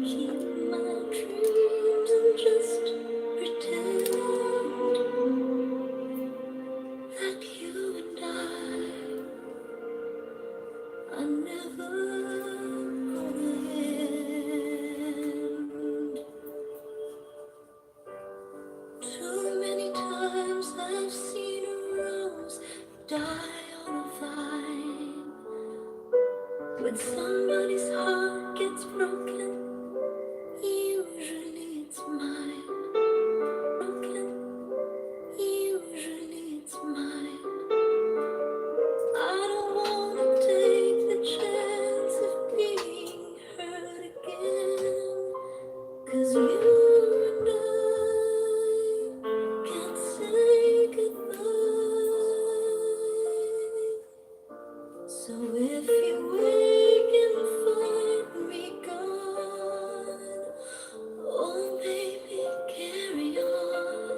keep my dreams and just pretend that you and I are never gonna end. Too many times I've seen a rose die on a vine. When somebody's heart gets broken, usually it's mine. Broken, usually it's mine. I don't wanna take the chance of being hurt again. 'Cause you and I can't say goodbye. So if you wake and find me gone, oh baby, carry on.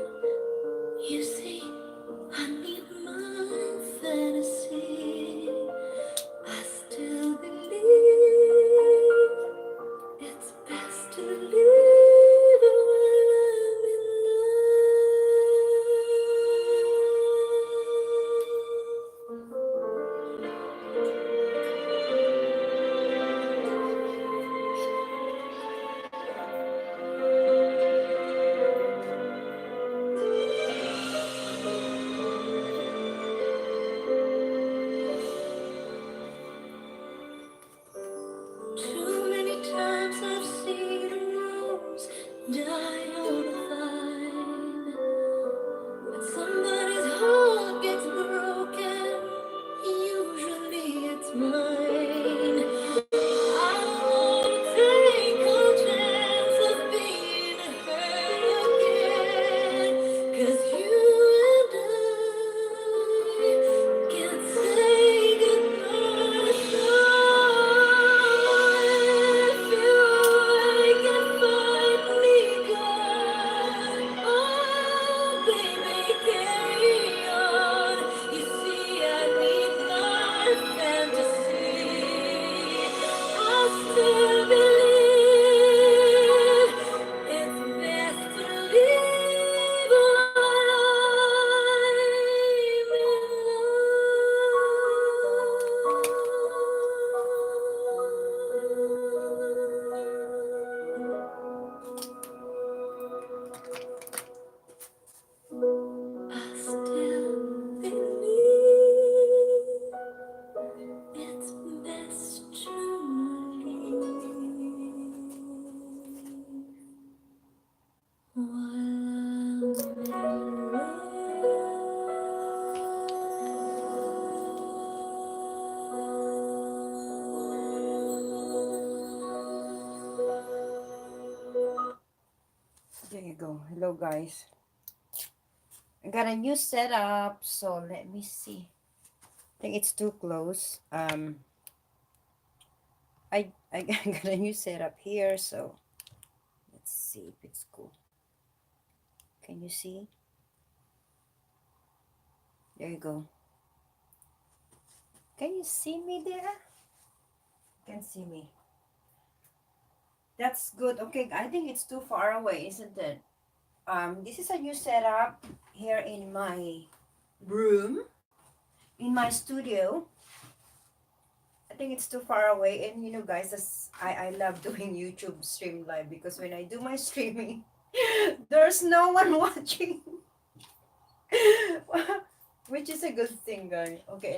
You see, I need my fantasy. I still believe it's best to live while I'm in Too many times I've seen a rose die on a vine. When somebody's heart gets broken, usually it's mine. I don't wanna take a chance of being hurt again. 'Cause you and I can't say goodbye. So if you wake and find me gone, oh baby, carry on. You see, I need my fantasy. I still believe it's best to live while I'm in love. I still believe it's best to leave while I'm in love. There you go. Hello, guys. I got a new setup, so let me see. I think it's too close. I got a new setup here, so let's see if it's cool. Can you see? There you go. Can you see me there? You can see me. That's good. Okay, I think it's too far away, isn't it? This is a new setup here in my room, in my studio. I think it's too far away, and you know, guys, I love doing YouTube stream live because when I do my streaming, there's no one watching, which is a good thing, guys. Okay,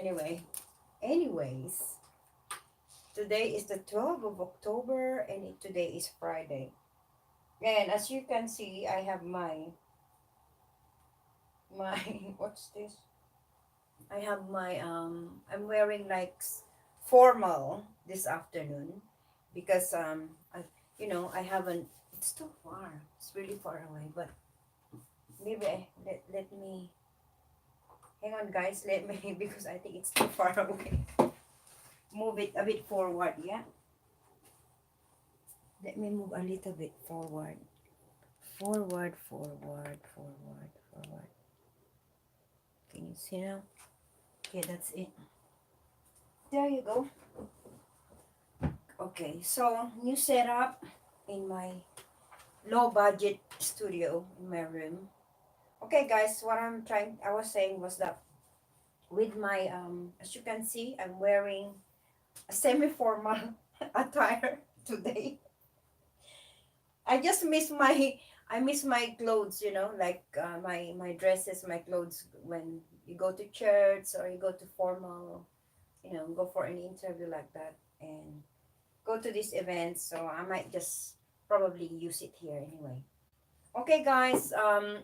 anyways, today is the 12th of October, and today is Friday. And as you can see, I have my what's this? I have my I'm wearing like formal this afternoon because I haven't. It's too far. It's really far away, but maybe let me hang on, guys. Let me because I think it's too far away. Move it a bit forward, yeah. Let me move a little bit forward. Forward, forward, forward, forward. Can you see now? Okay, that's it. There you go. Okay, so new setup in my low budget studio in my room. Okay, guys, what I was saying was that with my as you can see, I'm wearing a semi-formal attire today. I just miss my I miss my clothes, like my dresses, my clothes when you go to church or you go to formal, go for an interview like that and go to these events. So I might just probably use it here anyway. Okay, guys,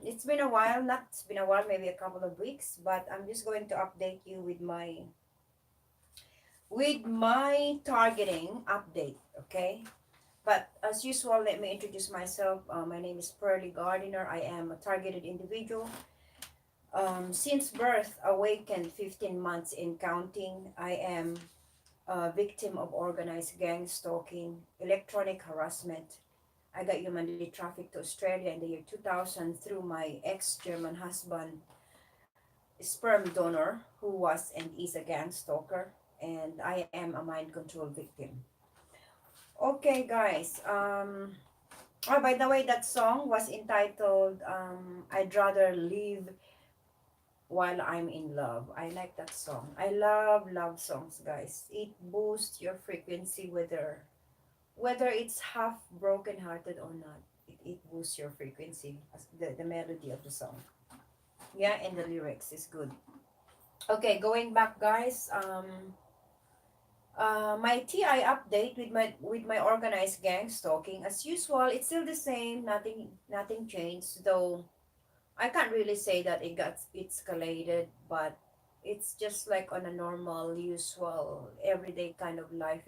it's been a while. Not it's been a while, maybe a couple of weeks, but I'm just going to update you with my targeting update. Okay. But as usual, let me introduce myself. My name is Pearly Gardiner. I am a targeted individual. Since birth, awakened 15 months in counting, I am a victim of organized gang stalking, electronic harassment. I got humanly trafficked to Australia in the year 2000 through my ex-German husband, sperm donor, who was and is a gang stalker, and I am a mind control victim. Okay, guys. Oh, by the way, that song was entitled I'd Rather Live While I'm in Love. I like that song. I love love songs, guys. It boosts your frequency whether it's half broken hearted or not. It boosts your frequency as the melody of the song. Yeah, and the lyrics is good. Okay, going back, guys. My TI update with my organized gang stalking as usual. It's still the same. Nothing changed. Though I can't really say that it got escalated, but it's just like on a normal, usual, everyday kind of life.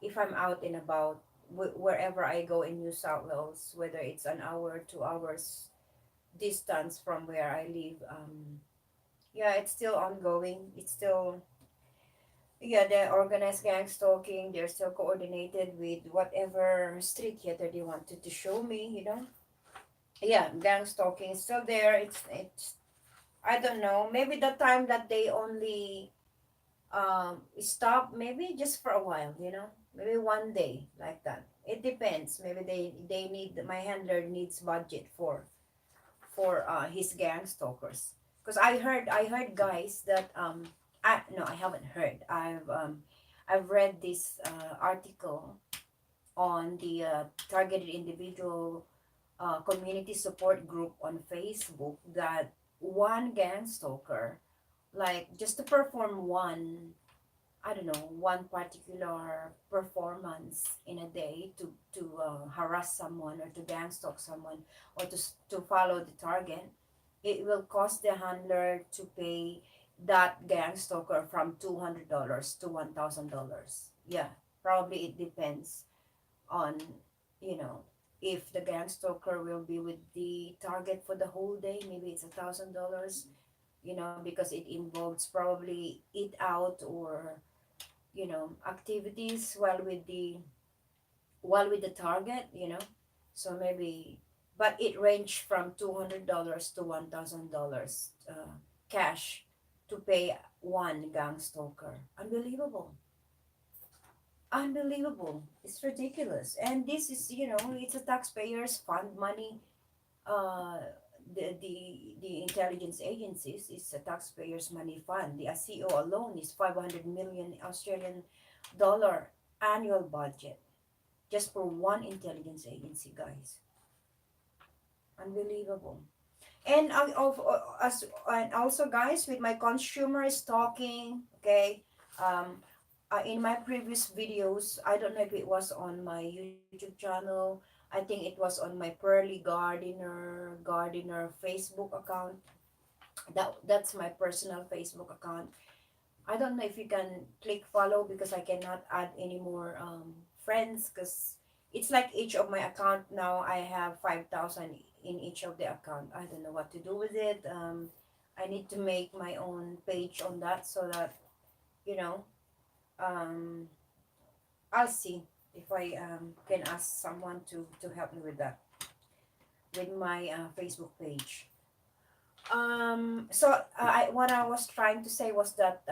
If I'm out and about, wherever I go in New South Wales, whether it's an hour, 2 hours distance from where I live, yeah, it's still ongoing. It's still, yeah, the organized gang stalking. They're still coordinated with whatever street theater they wanted to show me. Yeah, gang stalking is still there. It's I don't know. Maybe the time that they only stop, maybe just for a while. Maybe one day like that. It depends. Maybe they need my handler needs budget for his gang stalkers. Because I heard guys that I no I haven't heard. I've read this article on the targeted individual community support group on Facebook that one gang stalker, like just to perform one, I don't know, one particular performance in a day to harass someone or to gang stalk someone or to follow the target, it will cost the handler to pay that gang stalker from $200 to $1,000. Yeah, probably it depends on you know if the gang stalker will be with the target for the whole day. Maybe it's $1,000, because it involves probably eat out or activities while with the target. So maybe, but it ranged from $200 to $1,000 cash to pay one gang stalker. Unbelievable. It's ridiculous. And this is, it's a taxpayers fund money. Uh, the intelligence agencies is a taxpayers money fund. The SEO alone is 500 million Australian dollar annual budget just for one intelligence agency, guys. Unbelievable. And and also, guys, with my consumer stalking, okay, um in my previous videos, I don't know if it was on my YouTube channel. I think it was on my Pearly Gardiner Facebook account. That's my personal Facebook account. I don't know if you can click follow because I cannot add any more friends, because it's like each of my account now I have 5,000 in each of the account. I don't know what to do with it. I need to make my own page on that so that you know um, I'll see if I can ask someone to help me with that with my Facebook page. What I was trying to say was that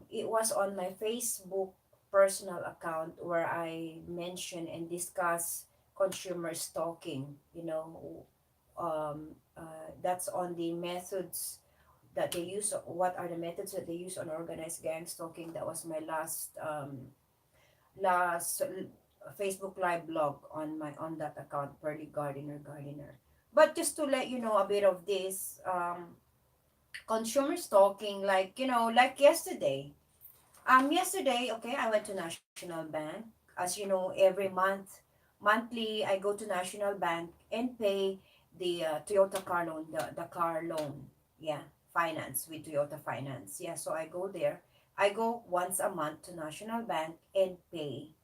it was on my Facebook personal account where I mention and discuss. consumer stalking, that's on the methods that they use. What are the methods that they use on organized gang stalking? That was my last Facebook live blog on my on that account, Pearly Gardiner. But just to let you know a bit of this, consumer stalking, like like yesterday. Yesterday, okay, I went to National Bank. As you know, every monthly, I go to National Bank and pay the Toyota car loan, the car loan. Yeah, finance with Toyota Finance. Yeah, so I go there. I go once a month to National Bank and pay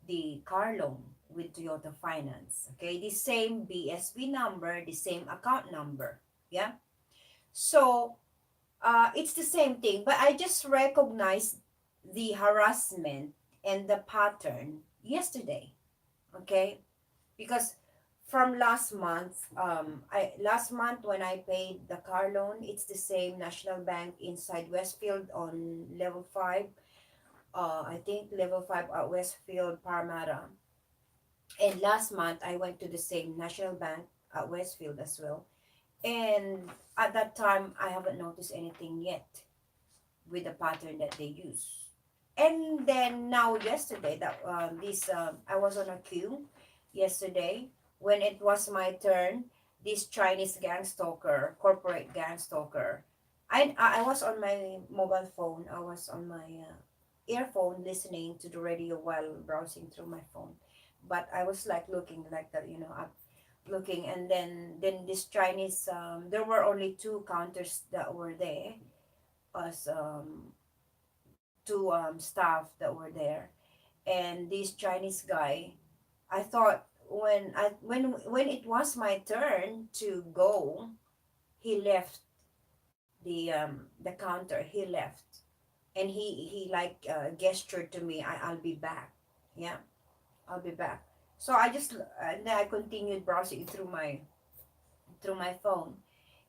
the car loan with Toyota Finance. Okay, the same BSB number, the same account number. Yeah, so it's the same thing, but I just recognized the harassment and the pattern yesterday. Okay, because from last month when I paid the car loan, it's the same National Bank inside Westfield on level 5. I think level 5 at Westfield Parramatta. And last month I went to the same National Bank at Westfield as well. And at that time I haven't noticed anything yet with the pattern that they use. And then now yesterday, that this I was on a queue yesterday when it was my turn. This Chinese gang stalker, corporate gang stalker. I was on my mobile phone. I was on my earphone listening to the radio while browsing through my phone. But I was like looking like that, up looking, and then this Chinese. There were only two counters that were there as two staff that were there, and this Chinese guy. I thought when it was my turn to go, he left the counter. He left, and he like gestured to me. I'll be back. Yeah, I'll be back. So I just then I continued browsing through my phone,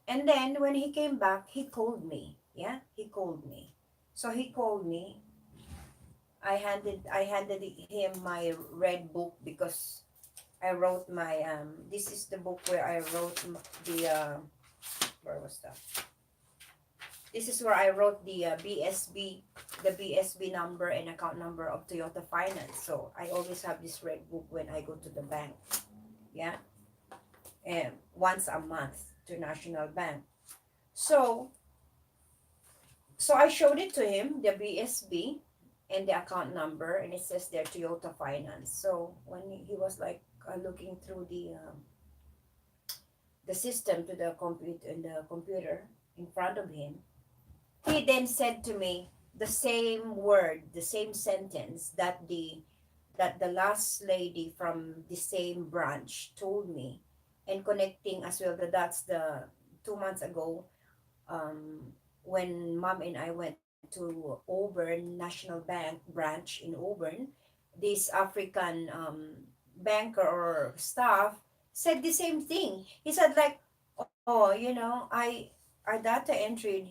and then when he came back, he called me. Yeah, he called me. So he called me. I handed him my red book because I wrote my this is the book where I wrote the where was that? This is where I wrote the BSB number and account number of Toyota Finance. So I always have this red book when I go to the bank. Yeah, and once a month to National Bank. So I showed it to him, the BSB and the account number, and it says there Toyota Finance. So when he was like looking through the system to the computer in front of him, he then said to me the same word, the same sentence that the last lady from the same branch told me, and connecting as well the dots. The 2 months ago, um, when mom and I went to Auburn National Bank branch in Auburn, this African banker or staff said the same thing. He said like, "Oh, I data entered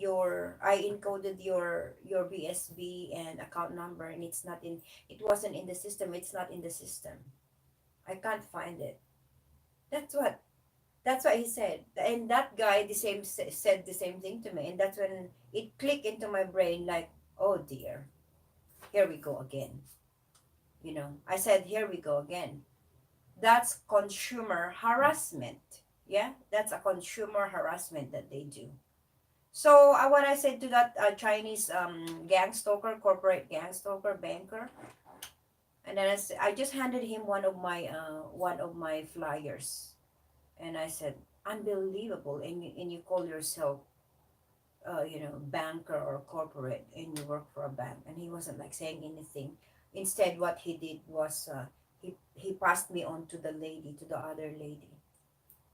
I encoded your BSB and account number, and it wasn't in the system. It's not in the system. I can't find it." That's what he said. And that guy said the same thing to me, and that's when it clicked into my brain like, "Oh dear, here we go again." I said, "Here we go again." That's consumer harassment. Yeah, that's a consumer harassment that they do. So what I said to that Chinese gang stalker, corporate gang stalker banker, and then I just handed him one of my flyers, and I said, "Unbelievable!" And you call yourself banker or corporate, and you work for a bank. And he wasn't like saying anything. Instead, what he did was he passed me on to the lady, to the other lady,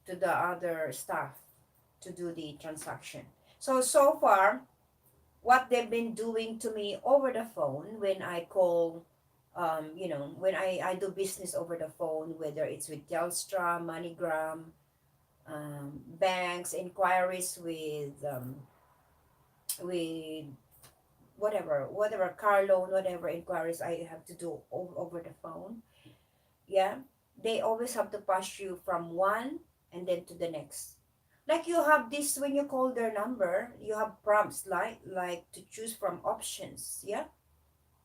to the other staff to do the transaction. So far, what they've been doing to me over the phone when I call, when I do business over the phone, whether it's with Telstra, MoneyGram, banks, inquiries with whatever car loan, whatever inquiries I have to do over the phone. Yeah, they always have to pass you from one and then to the next. Like you have this when you call their number, you have prompts like to choose from options. Yeah,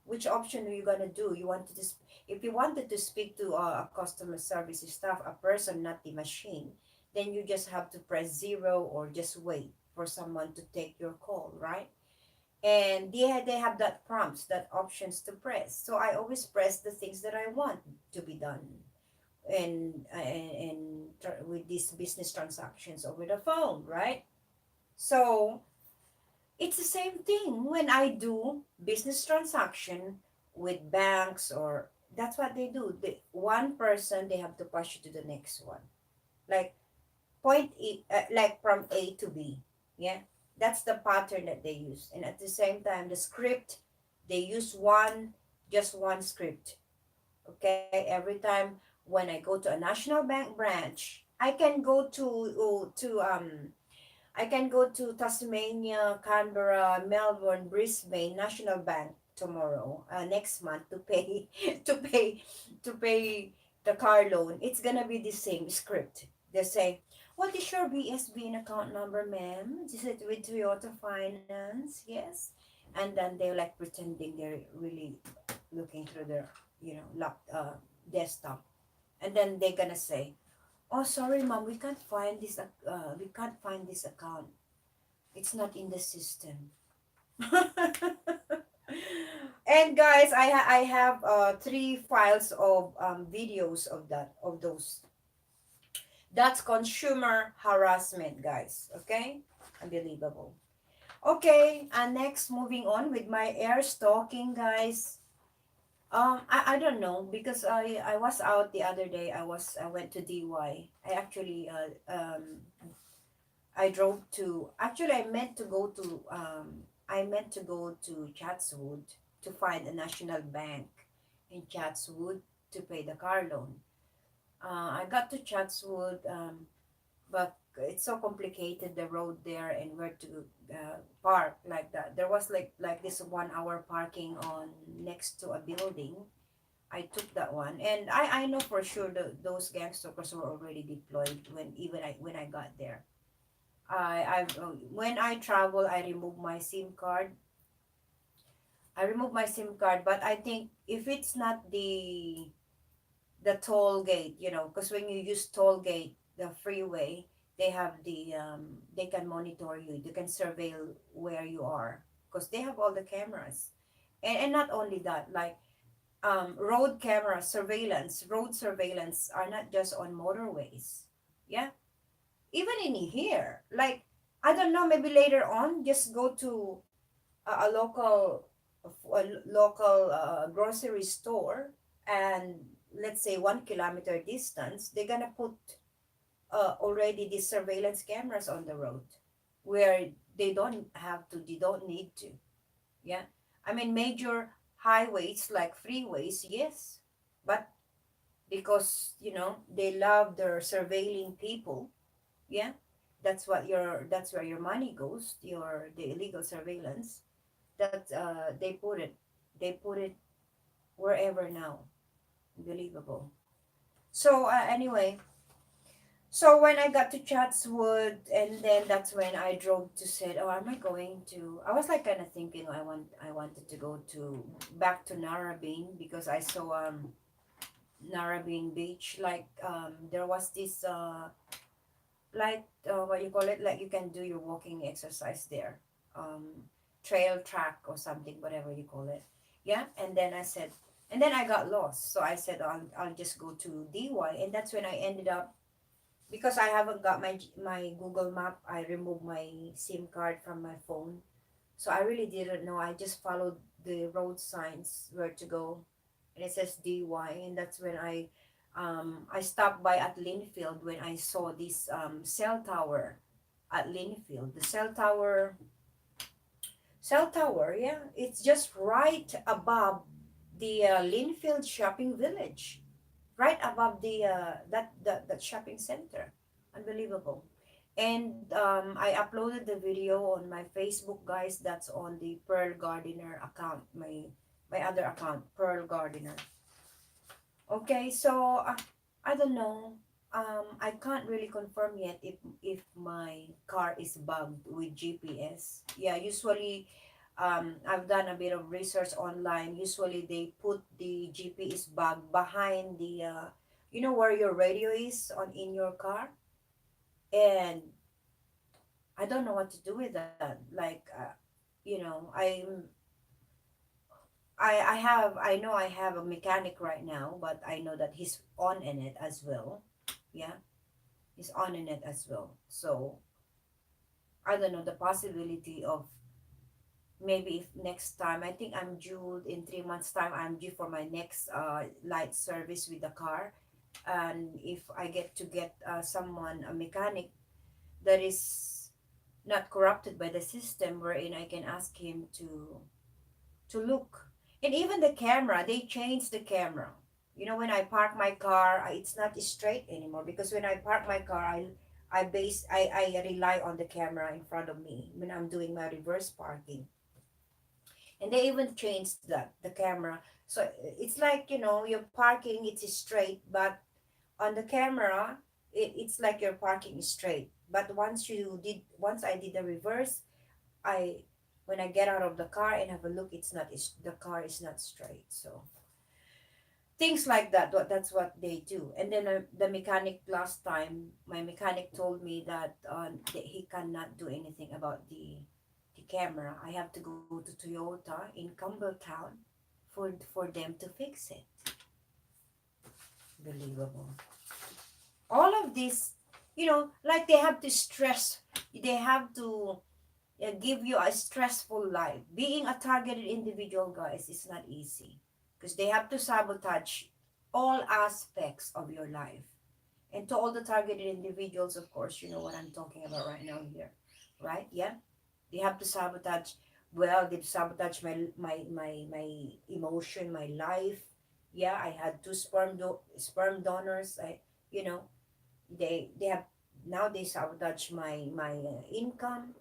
which option are you gonna do? You want to just if you wanted to speak to a customer service staff, a person, not the machine, then you just have to press zero or just wait for someone to take your call, right? And they have that prompts, that options to press. So I always press the things that I want to be done with these business transactions over the phone, right? So it's the same thing when I do business transaction with banks, or that's what they do. The one person, they have to push you to the next one. Like like from A to B. Yeah. That's the pattern that they use. And at the same time, the script, they use just one script. Okay. Every time when I go to a national bank branch, I can go to Tasmania, Canberra, Melbourne, Brisbane, National Bank tomorrow, next month to pay, to pay, to pay the car loan. It's gonna be the same script. They say, "What is your BSB account number, ma'am? Is it with Toyota Finance?" Yes, and then they're like pretending they're really looking through their, desktop, and then they're gonna say, "Oh, sorry, ma'am, we can't find this account. It's not in the system." And guys, I have three files of videos of those. That's consumer harassment, guys. Okay, unbelievable. Okay, and next, moving on with my air stalking, guys. I don't know because I was out the other day. I went to DY. I drove to, actually I meant to go to Chatswood to find a national bank in Chatswood to pay the car loan. I got to Chatswood, but it's so complicated, the road there and where to park like that. There was like this 1 hour parking on next to a building. I took that one, and I know for sure those gangsters were already deployed when I got there. When I travel, I remove my SIM card. I remove my SIM card, but I think if it's not the toll gate, because when you use toll gate, the freeway, they can monitor you. They can surveil where you are because they have all the cameras, and not only that, like road surveillance are not just on motorways. Yeah, even in here, like I don't know, maybe later on, just go to a local grocery store, and let's say 1 kilometer distance, they're gonna put already these surveillance cameras on the road where they don't need to. Yeah, I mean major highways like freeways, yes, but because they love their surveilling people. Yeah, that's where your money goes, the illegal surveillance. That they put it wherever now. Unbelievable. So anyway, so when I got to Chatswood, and then that's when I drove to said, "Oh, am I going to?" I was like kind of thinking I wanted to go to back to Narrabeen because I saw Narrabeen Beach. Like there was this like what you call it, like you can do your walking exercise there, um trail track or something, whatever you call it. Yeah, and then I got lost, so I said, I'll just go to DY, and that's when I ended up, because I haven't got my Google Map. I removed my SIM card from my phone, so I really didn't know. I just followed the road signs where to go, and it says DY, and that's when I stopped by at Linfield when I saw this cell tower at Linfield. The cell tower, yeah, it's just right above the Linfield shopping village, right above the that shopping center. Unbelievable. And I uploaded the video on my Facebook, guys. That's on the Pearl Gardener account, my other account, Pearl Gardener. Okay, so I don't know. I can't really confirm yet if my car is bugged with GPS. Yeah, usually, I've done a bit of research online. Usually, they put the GPS bug behind the, where your radio is on in your car, and I don't know what to do with that. Like, I know I have a mechanic right now, but I know that he's on in it as well. Yeah, he's on in it as well. So I don't know the possibility of maybe if next time, I think I'm due in 3 months time, I'm due for my next light service with the car. And if I get to get someone, a mechanic that is not corrupted by the system, wherein I can ask him to look. And even the camera, they changed the camera. When I park my car, it's not straight anymore, because when I park my car, I rely on the camera in front of me when I'm doing my reverse parking. And they even changed the camera. So it's like, you're parking, it's straight, but on the camera, it's like you're parking straight. But once I did the reverse, I when I get out of the car and have a look, the car is not straight. So things like that. That's what they do. And then the mechanic last time, my mechanic told me that he cannot do anything about the camera. I have to go to Toyota in Campbelltown for them to fix it. Believable. All of this, like they have to stress. They have to give you a stressful life. Being a targeted individual, guys, is not easy, because they have to sabotage all aspects of your life. And to all the targeted individuals, of course, you know what I'm talking about right now here, right? Yeah, they have to sabotage. Well, they sabotage my emotion, my life. Yeah, I had two sperm donors. You know, they have now they sabotage my income,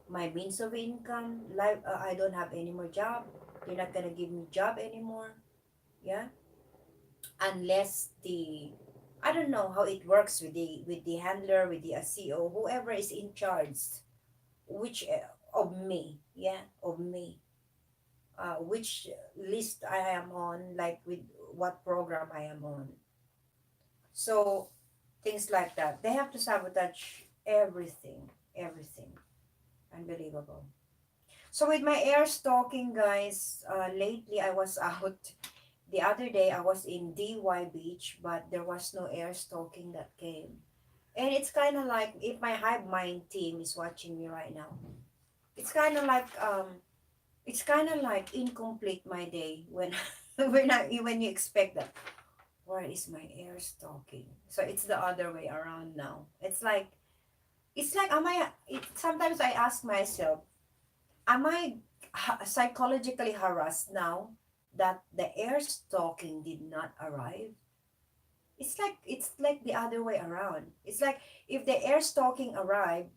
my means of income. Life, I don't have any more job. They're not gonna give me job anymore. Yeah, unless the I don't know how it works with the handler, with the CEO, whoever is in charge, which of me, yeah, of me, which list I am on, like with what program I am on. So things like that. They have to sabotage everything, everything. Unbelievable. So with my air stalking, guys, lately I was out. The other day I was in DY Beach, but there was no air stalking that came. And it's kind of like, if my hive mind team is watching me right now, it's kind of like incomplete my day when when you expect that. Where is my air stalking? So it's the other way around now. It's like sometimes I ask myself, am I psychologically harassed now that the air stalking did not arrive? It's like the other way around. It's like, if the air stalking arrived,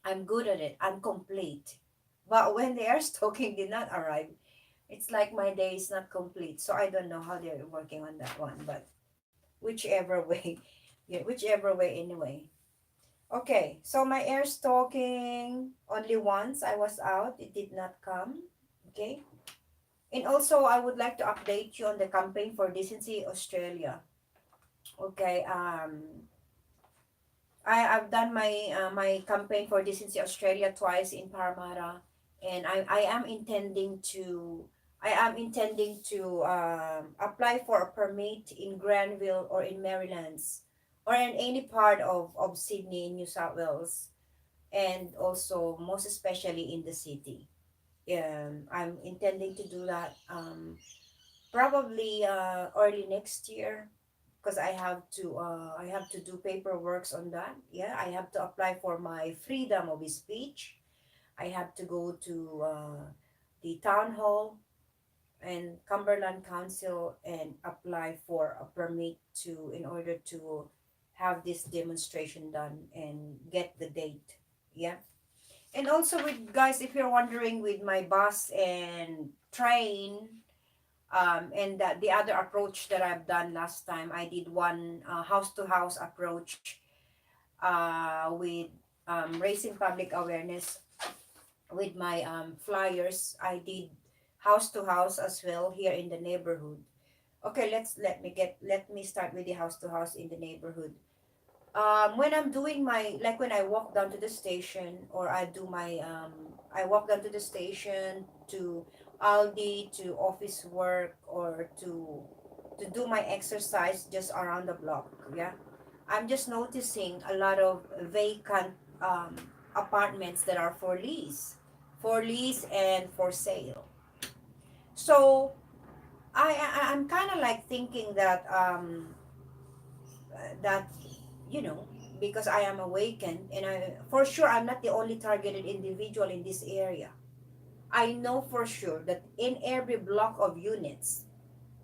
I'm good at it. I'm complete. But when the air stalking did not arrive, it's like my day is not complete. So I don't know how they're working on that one. But whichever way, yeah, whichever way anyway. Okay, so my air stalking, only once I was out, it did not come. Okay. And also, I would like to update you on the campaign for Decency Australia. Okay. I've done my campaign for Decency Australia twice in Parramatta, and I am intending to apply for a permit in Granville or in Marylands, or in any part of Sydney in New South Wales, and also most especially in the city. I'm intending to do that, probably early next year, because I have to do paperwork on that. Yeah, I have to apply for my freedom of speech. I have to go to the town hall and Cumberland Council and apply for a permit to in order to have this demonstration done and get the date. Yeah. And also, with guys, if you're wondering, with my bus and train, And that the other approach that I've done last time, I did one house to house approach with raising public awareness with my flyers. I did house to house as well here in the neighborhood. Okay, let me start with the house to house in the neighborhood. When I'm doing my, like when I walk down to the station, or I walk down to the station, to Aldi, to office work, or to do my exercise just around the block. Yeah, I'm just noticing a lot of vacant apartments that are for lease and for sale. So I'm kind of like thinking that that you know, because I am awakened, and I for sure I'm not the only targeted individual in this area. I know for sure that in every block of units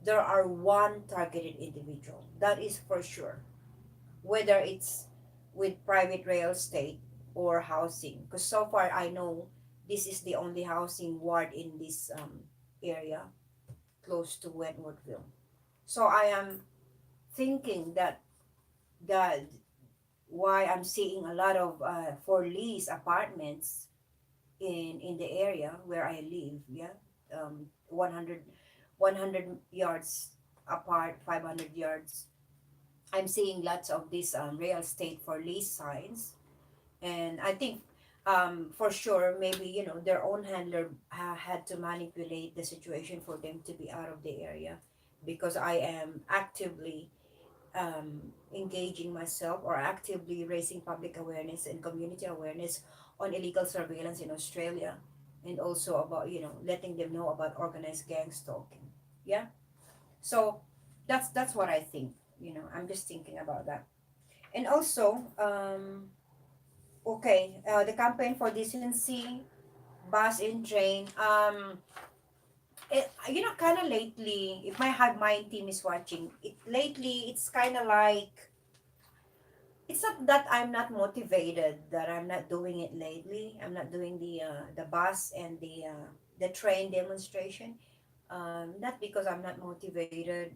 there are one targeted individual. That is for sure. Whether it's with private real estate or housing, because so far I know this is the only housing ward in this area close to Wentworthville. So I am thinking that that why I'm seeing a lot of for lease apartments in the area where I live. Yeah, 100 yards apart, 500 yards. I'm seeing lots of these real estate for lease signs, and I think for sure maybe their own handler had to manipulate the situation for them to be out of the area, because I am actively engaging myself or actively raising public awareness and community awareness on illegal surveillance in Australia, and also about letting them know about organized gang stalking. Yeah, so that's what I think. I'm just thinking about that, and also okay, the campaign for decency, bus and train. Kind of lately, if my team is watching it lately, it's kind of like it's not that I'm not motivated, that I'm not doing it lately. I'm not doing the bus and the train demonstration. Not because I'm not motivated.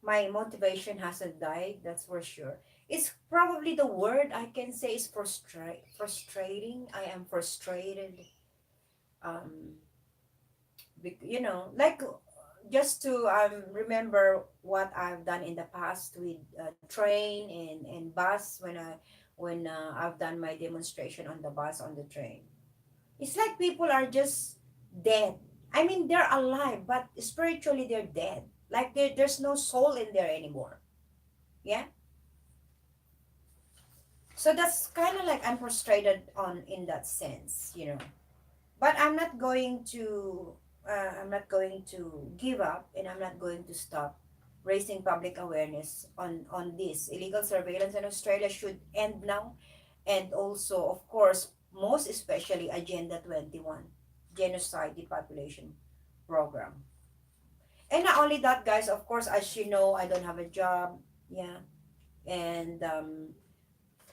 My motivation hasn't died. That's for sure. It's probably the word I can say is frustrating. I am frustrated. Um, like just to remember what I've done in the past with train and bus, when I've done my demonstration on the bus, on the train. It's like people are just dead. I mean, they're alive, but spiritually they're dead. Like there's no soul in there anymore. Yeah. So that's kind of like I'm frustrated on in that sense. But I'm not going to give up, and I'm not going to stop raising public awareness on this illegal surveillance in Australia should end now. And also, of course, most especially Agenda 21, genocide depopulation program. And not only that, guys, of course, as you know, I don't have a job. Yeah. And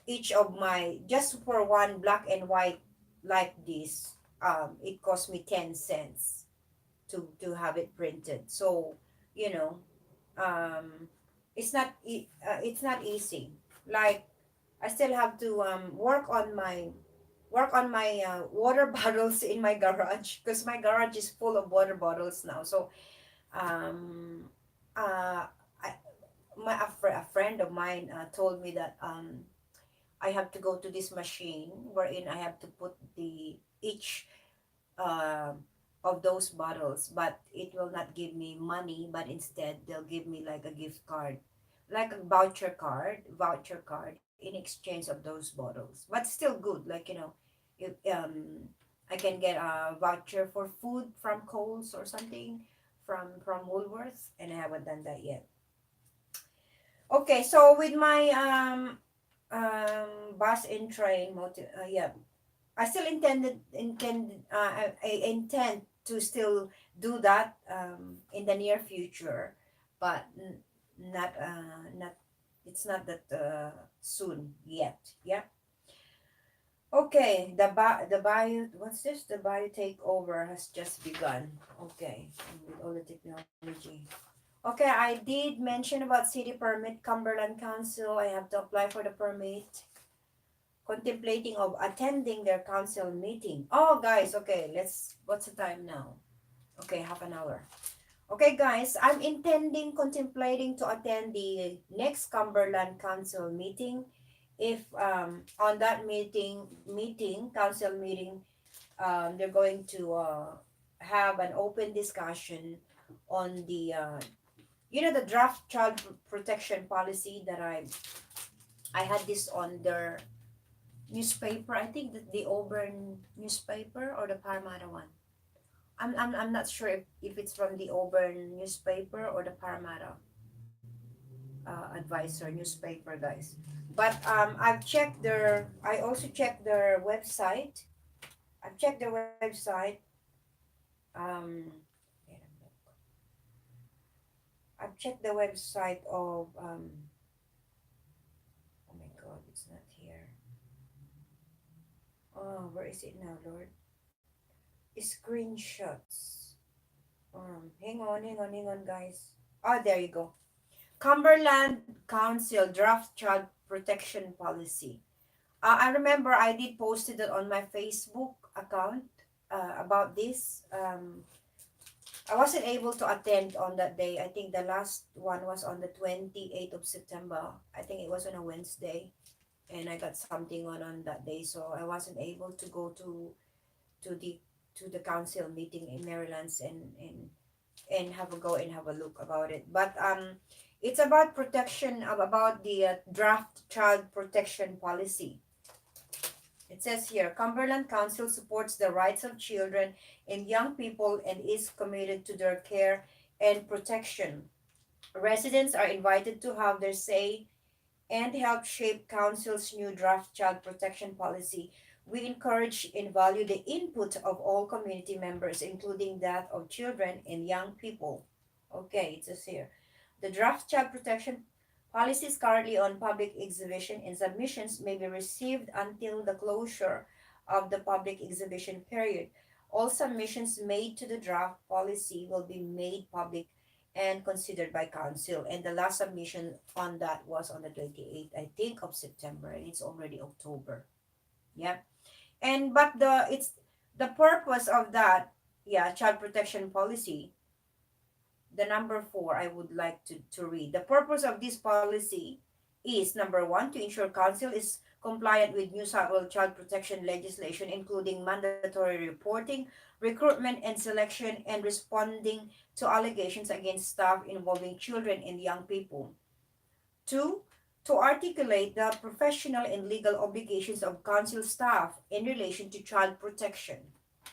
each of my, just for one black and white like this, it cost me 10 cents to have it printed. So you know um it's not easy. Like, I still have to work on my water bottles in my garage, because my garage is full of water bottles now. So um uh I, a friend of mine told me that I have to go to this machine wherein I have to put the each um of those bottles, but it will not give me money, but instead they'll give me like a gift card, like a voucher card in exchange of those bottles. But still good, like if I can get a voucher for food from Coles or something, from Woolworths, and I haven't done that yet. Okay, so with my bus and train yeah, I still I intend to still do that in the near future, but not it's not that soon yet. Yeah. Okay, the bio, what's this? The bio takeover has just begun. Okay, with all the technology. Okay, I did mention about city permit, Cumberland Council. I have to apply for the permit. Contemplating of attending their council meeting. Oh, guys, okay, what's the time now? Okay, half an hour. Okay, guys, I'm intending, contemplating to attend the next Cumberland Council meeting. If on that council meeting, they're going to have an open discussion on the, the draft child protection policy that I had this on their newspaper. I think that the Auburn newspaper or the Parramatta one. I'm not sure if it's from the Auburn newspaper or the Parramatta advisor newspaper, guys. But I also checked their website. I've checked their website. Um, wait a minute. I've checked the website of, oh my God, it's not here. Oh, where is it now, Lord? Screenshots. Hang on, guys. Oh, there you go. Cumberland Council Draft Child Protection Policy. I remember I did posted it on my Facebook account about this. I wasn't able to attend on that day. I think the last one was on the 28th of September. I think it was on a Wednesday, and I got something on that day, so I wasn't able to go to the to the council meeting in Maryland's and have a go and have a look about it. But it's about protection about the draft child protection policy. It says here, Cumberland Council supports the rights of children and young people and is committed to their care and protection. Residents are invited to have their say and help shape Council's new draft child protection policy. We encourage and value the input of all community members, including that of children and young people. Okay, it says here. The draft child protection policy is currently on public exhibition, and submissions may be received until the closure of the public exhibition period. All submissions made to the draft policy will be made public and considered by council. And the last submission on that was on the 28th, I think, of September, and it's already October. Yeah. And but the purpose of that, yeah, child protection policy, the number four I would like to read. The purpose of this policy is number one, to ensure council is compliant with New South Wales child protection legislation, including mandatory reporting, recruitment and selection, and responding to allegations against staff involving children and young people. Two, to articulate the professional and legal obligations of council staff in relation to child protection.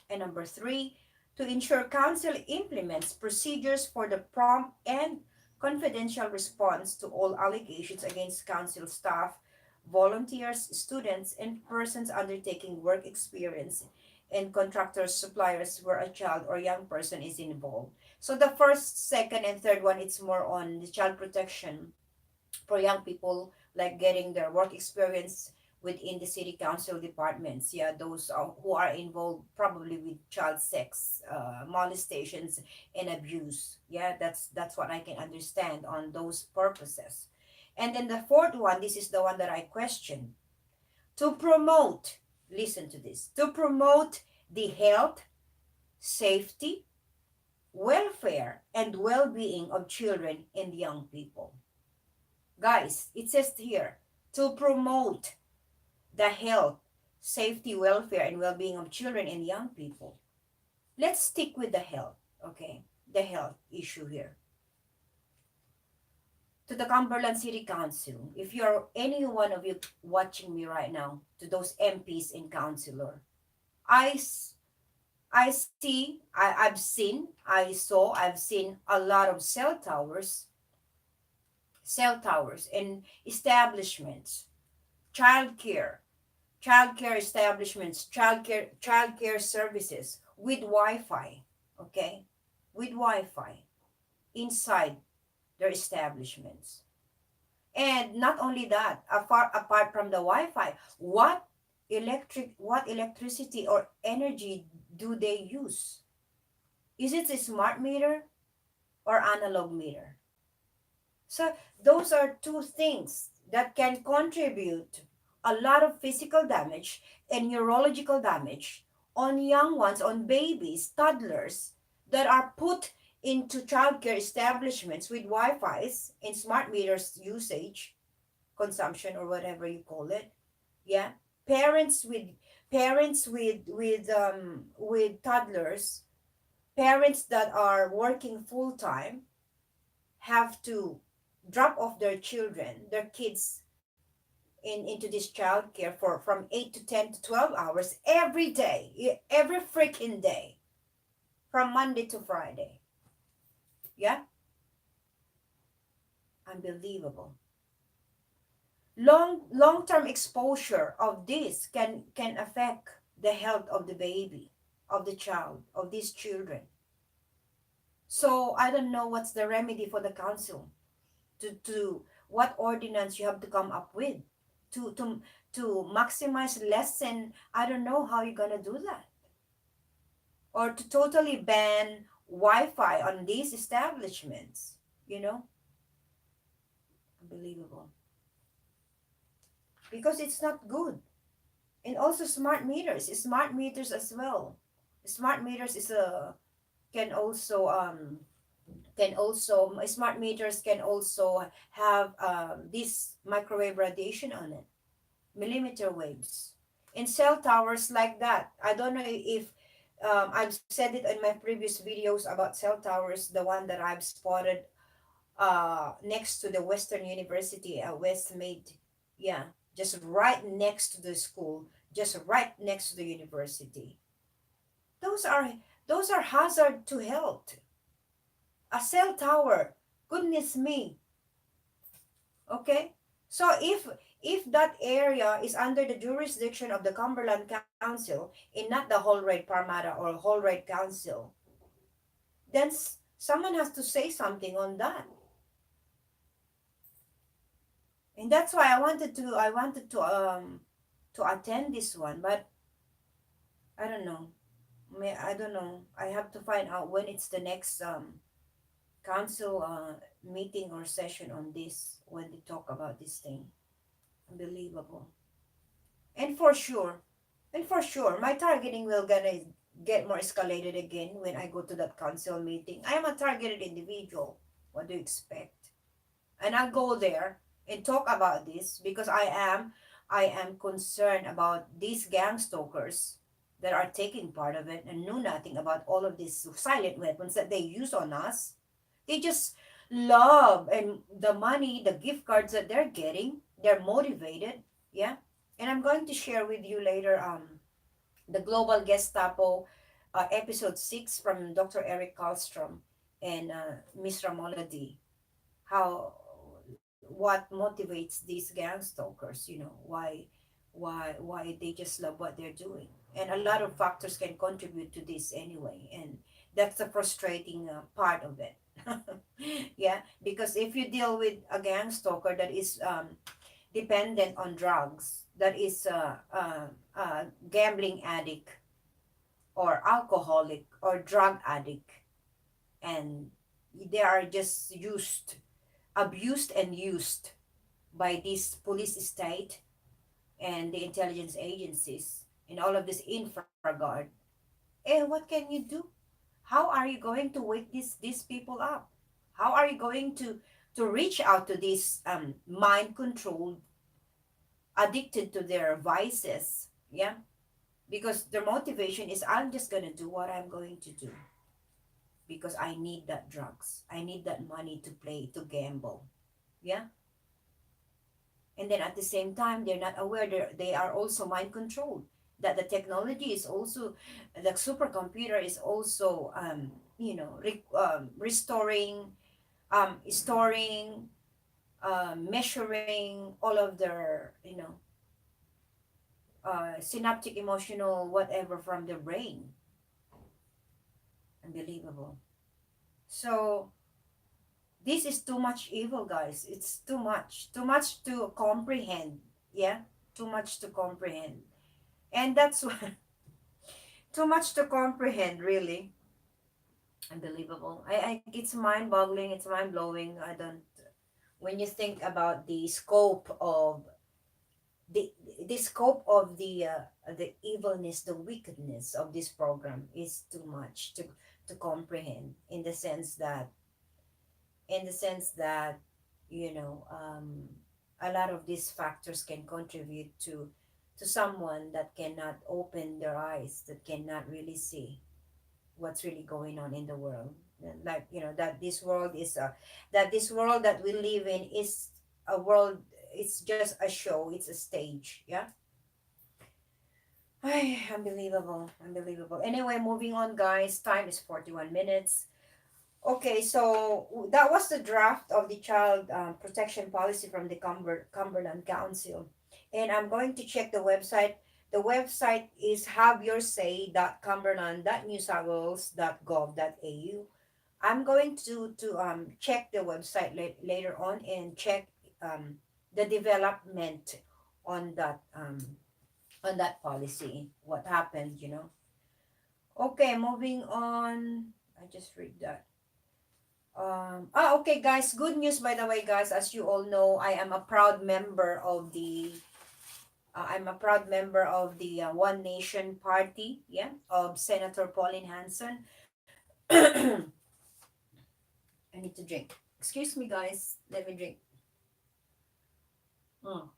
And number three, to ensure council implements procedures for the prompt and confidential response to all allegations against council staff, volunteers, students, and persons undertaking work experience and contractors, suppliers where a child or young person is involved. So the first, second, and third one, it's more on the child protection for young people, like getting their work experience within the city council departments. Yeah, those who are involved probably with child sex, molestations, and abuse. Yeah, that's what I can understand on those purposes. And then the fourth one, this is the one that I question. To promote, listen to this, to promote the health, safety, welfare, and well-being of children and young people. Guys, it says here, to promote the health, safety, welfare, and well being of children and young people. Let's stick with the health, okay? The health issue here. To the Cumberland City Council, if you're any one of you watching me right now, to those MPs and councilor, I, s- I see, I've seen a lot of cell towers and establishments, childcare, childcare establishments, childcare services with Wi-Fi, okay? With Wi-Fi inside their establishments. And not only that, apart from the Wi-Fi, what what electricity or energy do they use? Is it a smart meter or analog meter? So those are two things that can contribute a lot of physical damage and neurological damage on young ones, on babies, toddlers that are put into childcare establishments with Wi-Fi's and smart meters usage, consumption or whatever you call it. Yeah, parents with with toddlers, parents that are working full time have to drop off their children, their kids into this childcare for from 8 to 10 to 12 hours every day, every freaking day, from Monday to Friday. Yeah, unbelievable. Long-term exposure of this can affect the health of the baby, of the child, of these children. So I don't know what's the remedy for the council to what ordinance you have to come up with to to to maximize lessen. I don't know how you're gonna do that, or to totally ban Wi-Fi on these establishments. You know, unbelievable, because it's not good. And also smart meters as well. Smart meters is a can also smart meters can also have this microwave radiation on it, millimeter waves, in cell towers like that. I don't know if I've said it in my previous videos about cell towers, the one that I've spotted next to the Western University at Westmead. Yeah, just right next to the school, just right next to the university. Those are hazard to health. A cell tower, goodness me. Okay, so if that area is under the jurisdiction of the Cumberland Council and not the Holroyd Parramatta or Holroyd Council, then someone has to say something on that. And that's why I wanted to attend this one, but I don't know. I don't know. I have to find out when it's the next council meeting or session on this, when they talk about this thing. Unbelievable. And for sure, my targeting will gonna get more escalated again when I go to that council meeting. I am a targeted individual. What do you expect? And I'll go there and talk about this because I am concerned about these gang stalkers that are taking part of it and knew nothing about all of these silent weapons that they use on us. They just love and the money, the gift cards that they're getting, they're motivated. Yeah. And I'm going to share with you later the Global Gestapo episode 6 from Dr. Eric Karlstrom and Miss Ramola D. How what motivates these gang stalkers, why they just love what they're doing. And a lot of factors can contribute to this anyway, and that's the frustrating part of it. Yeah, because if you deal with a gang stalker that is dependent on drugs, that is a gambling addict or alcoholic or drug addict, and they are just abused and used by this police state and the intelligence agencies and all of this infraguard. What can you do? How are you going to wake these people up? How are you going to reach out to these mind controlled, addicted to their vices? Yeah, because their motivation is, I'm just gonna do what I'm going to do because I need that drugs, I need that money to play, to gamble. Yeah, and then at the same time they're not aware they are also mind controlled, that the technology is also, the supercomputer is also restoring, storing, measuring all of their synaptic emotional whatever from the brain. Unbelievable. So this is too much evil, guys. It's too much to comprehend. Yeah, too much to comprehend. And that's too much to comprehend, really. Unbelievable. I it's mind boggling, it's mind blowing. I don't, when you think about the the scope of the evilness, the wickedness of this program is too much to comprehend, in the sense that, you know, a lot of these factors can contribute to someone that cannot open their eyes, that cannot really see what's really going on in the world. And like, you know, that this world is a, that this world that we live in is a world, it's just a show, it's a stage, yeah. Ay, unbelievable, unbelievable. Anyway, moving on, guys. Time is 41 minutes. Okay, so that was the draft of the child protection policy from the Cumberland Council. And I'm going to check the website. The website is haveyoursay.cumberland.newsouthwales.gov.au. I'm going to check the website later on and check the development on that policy. What happened, you know? Okay, moving on. I just read that. Okay, guys. Good news, by the way, guys. As you all know, I am a proud member of the. I'm a proud member of the One Nation Party. Yeah, of Senator Pauline Hanson. I need to drink. Excuse me, guys. Let me drink. Mm.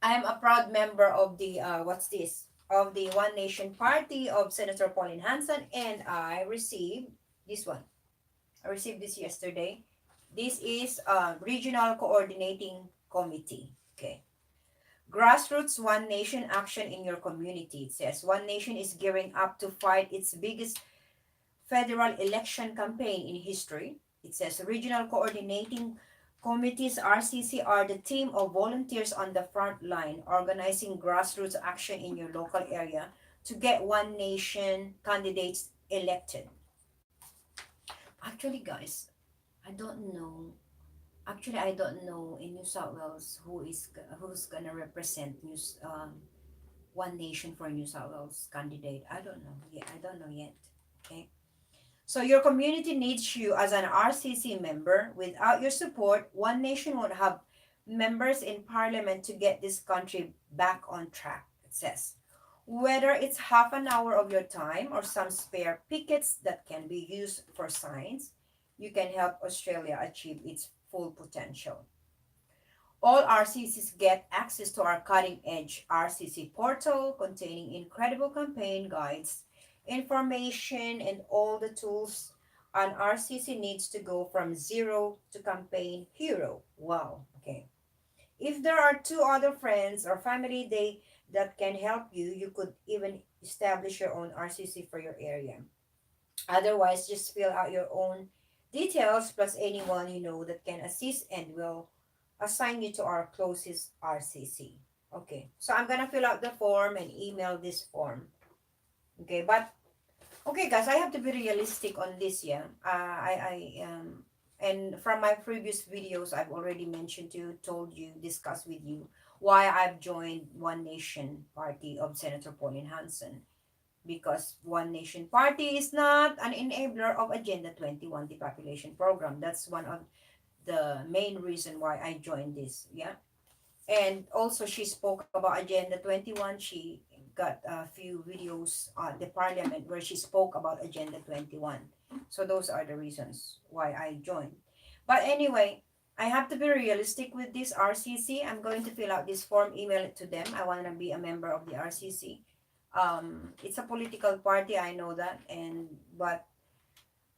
I am a proud member of the what's this? Of the One Nation Party of Senator Pauline Hanson, and I received this one. I received this yesterday. This is Regional Coordinating Committee. Okay. Grassroots One Nation action in your community. It says One Nation is gearing up to fight its biggest federal election campaign in history. It says regional coordinating committees RCC are the team of volunteers on the front line organizing grassroots action in your local area to get One Nation candidates elected. Actually, guys, I don't know. Actually, I don't know in New South Wales who's gonna represent One Nation for New South Wales candidate. I don't know. Yeah, I don't know yet. Okay. So your community needs you as an RCC member. Without your support, One Nation won't have members in parliament to get this country back on track, it says. Whether it's half an hour of your time or some spare pickets that can be used for signs, you can help Australia achieve its full potential. All RCCs get access to our cutting edge RCC portal containing incredible campaign guides, information, and all the tools an RCC needs to go from zero to campaign hero. Wow. Okay. If there are two other friends or family that can help you, you could even establish your own RCC for your area. Otherwise, just fill out your own details plus anyone you know that can assist and will assign you to our closest RCC. Okay, so I'm gonna fill out the form and email this form. Okay, but okay, guys, I have to be realistic on this. Yeah, and from my previous videos, I've already mentioned to you, told you, discussed with you why I've joined One Nation Party of Senator Pauline Hanson, because One Nation Party is not an enabler of Agenda 21 depopulation program. That's one of the main reason why I joined this. Yeah. And also she spoke about Agenda 21. She got a few videos at the parliament where she spoke about Agenda 21. So those are the reasons why I joined. But anyway, I have to be realistic with this RCC. I'm going to fill out this form, email it to them. I want to be a member of the RCC. It's a political party, I know that, and but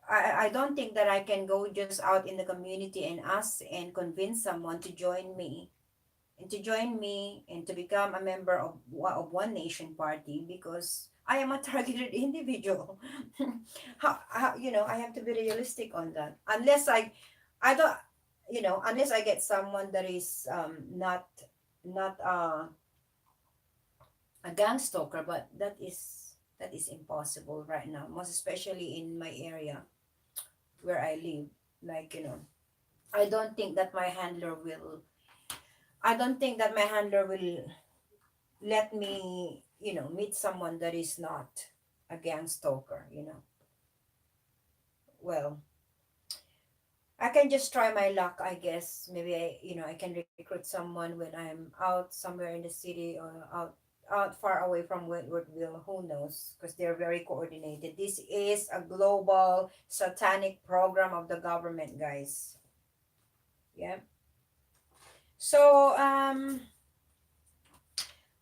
I don't think that I can go just out in the community and ask and convince someone to join me and to become a member of One Nation Party, because I am a targeted individual. You know, I have to be realistic on that. I don't, you know, unless I get someone that is not a gang stalker, but that is impossible right now, most especially in my area where I live. Like, you know, I don't think that my handler will. I don't think that my handler will let me, meet someone that is not a gang stalker, well, I can just try my luck, I guess. Maybe I can recruit someone when I'm out somewhere in the city, or out far away from Woodville. Who knows? Because they're very coordinated. This is a global satanic program of the government, guys. Yeah. So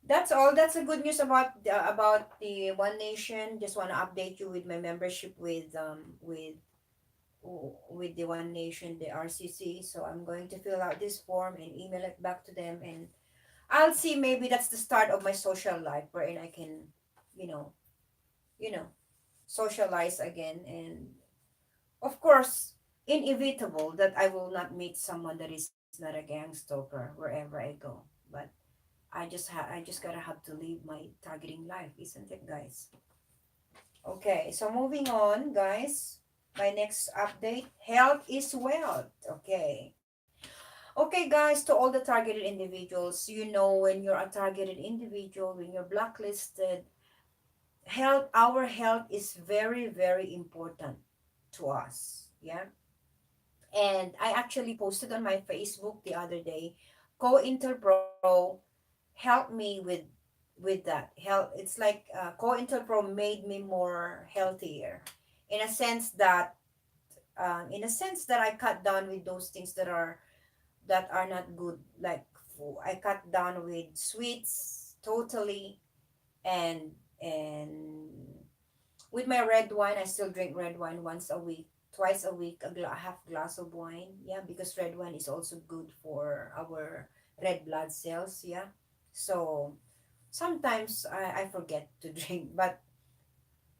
that's all. That's a good news about the One Nation. Just want to update you with my membership with the One Nation, the RCC. So I'm going to fill out this form and email it back to them, and I'll see. Maybe that's the start of my social life, wherein I can, you know, you know, socialize again, and of course, inevitable that I will not meet someone that is not a gang stalker wherever I go. But I just gotta have to live my targeting life, isn't it, guys? Okay, so moving on, guys. My next update, health is wealth. Okay. Okay, guys, to all the targeted individuals, when you're a targeted individual, when you're blacklisted, our health is very, very important to us. Yeah. And I actually posted on my Facebook the other day, CoIntelPro helped me with that. It's like CoIntelPro made me more healthier, in a sense that I cut down with those things that are not good, like I cut down with sweets totally, and with my red wine, I still drink red wine once a week, twice a week, half glass of wine. Yeah, because red wine is also good for our red blood cells. Yeah, so sometimes I forget to drink, but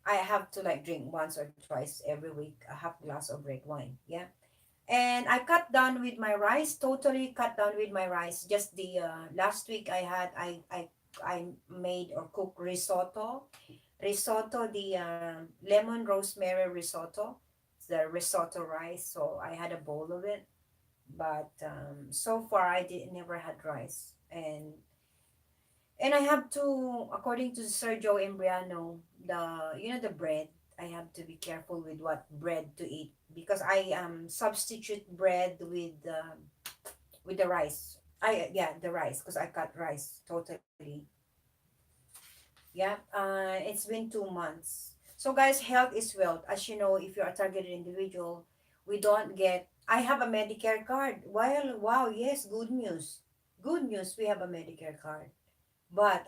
I have to like drink once or twice every week a half glass of red wine. Yeah, and I cut down with my rice. Totally cut down with my rice. Just the last week I made or cooked risotto, the lemon rosemary risotto. It's the risotto rice. So I had a bowl of it, but so far I did never had rice, and I have to, according to Sergio Embriano, the bread. I have to be careful with what bread to eat, because I substitute bread with the rice. The rice, because I cut rice totally. Yeah, it's been 2 months. So guys, health is wealth. As you know, if you're a targeted individual, we don't get. I have a Medicare card. Well, wow, yes, good news. Good news. We have a Medicare card. But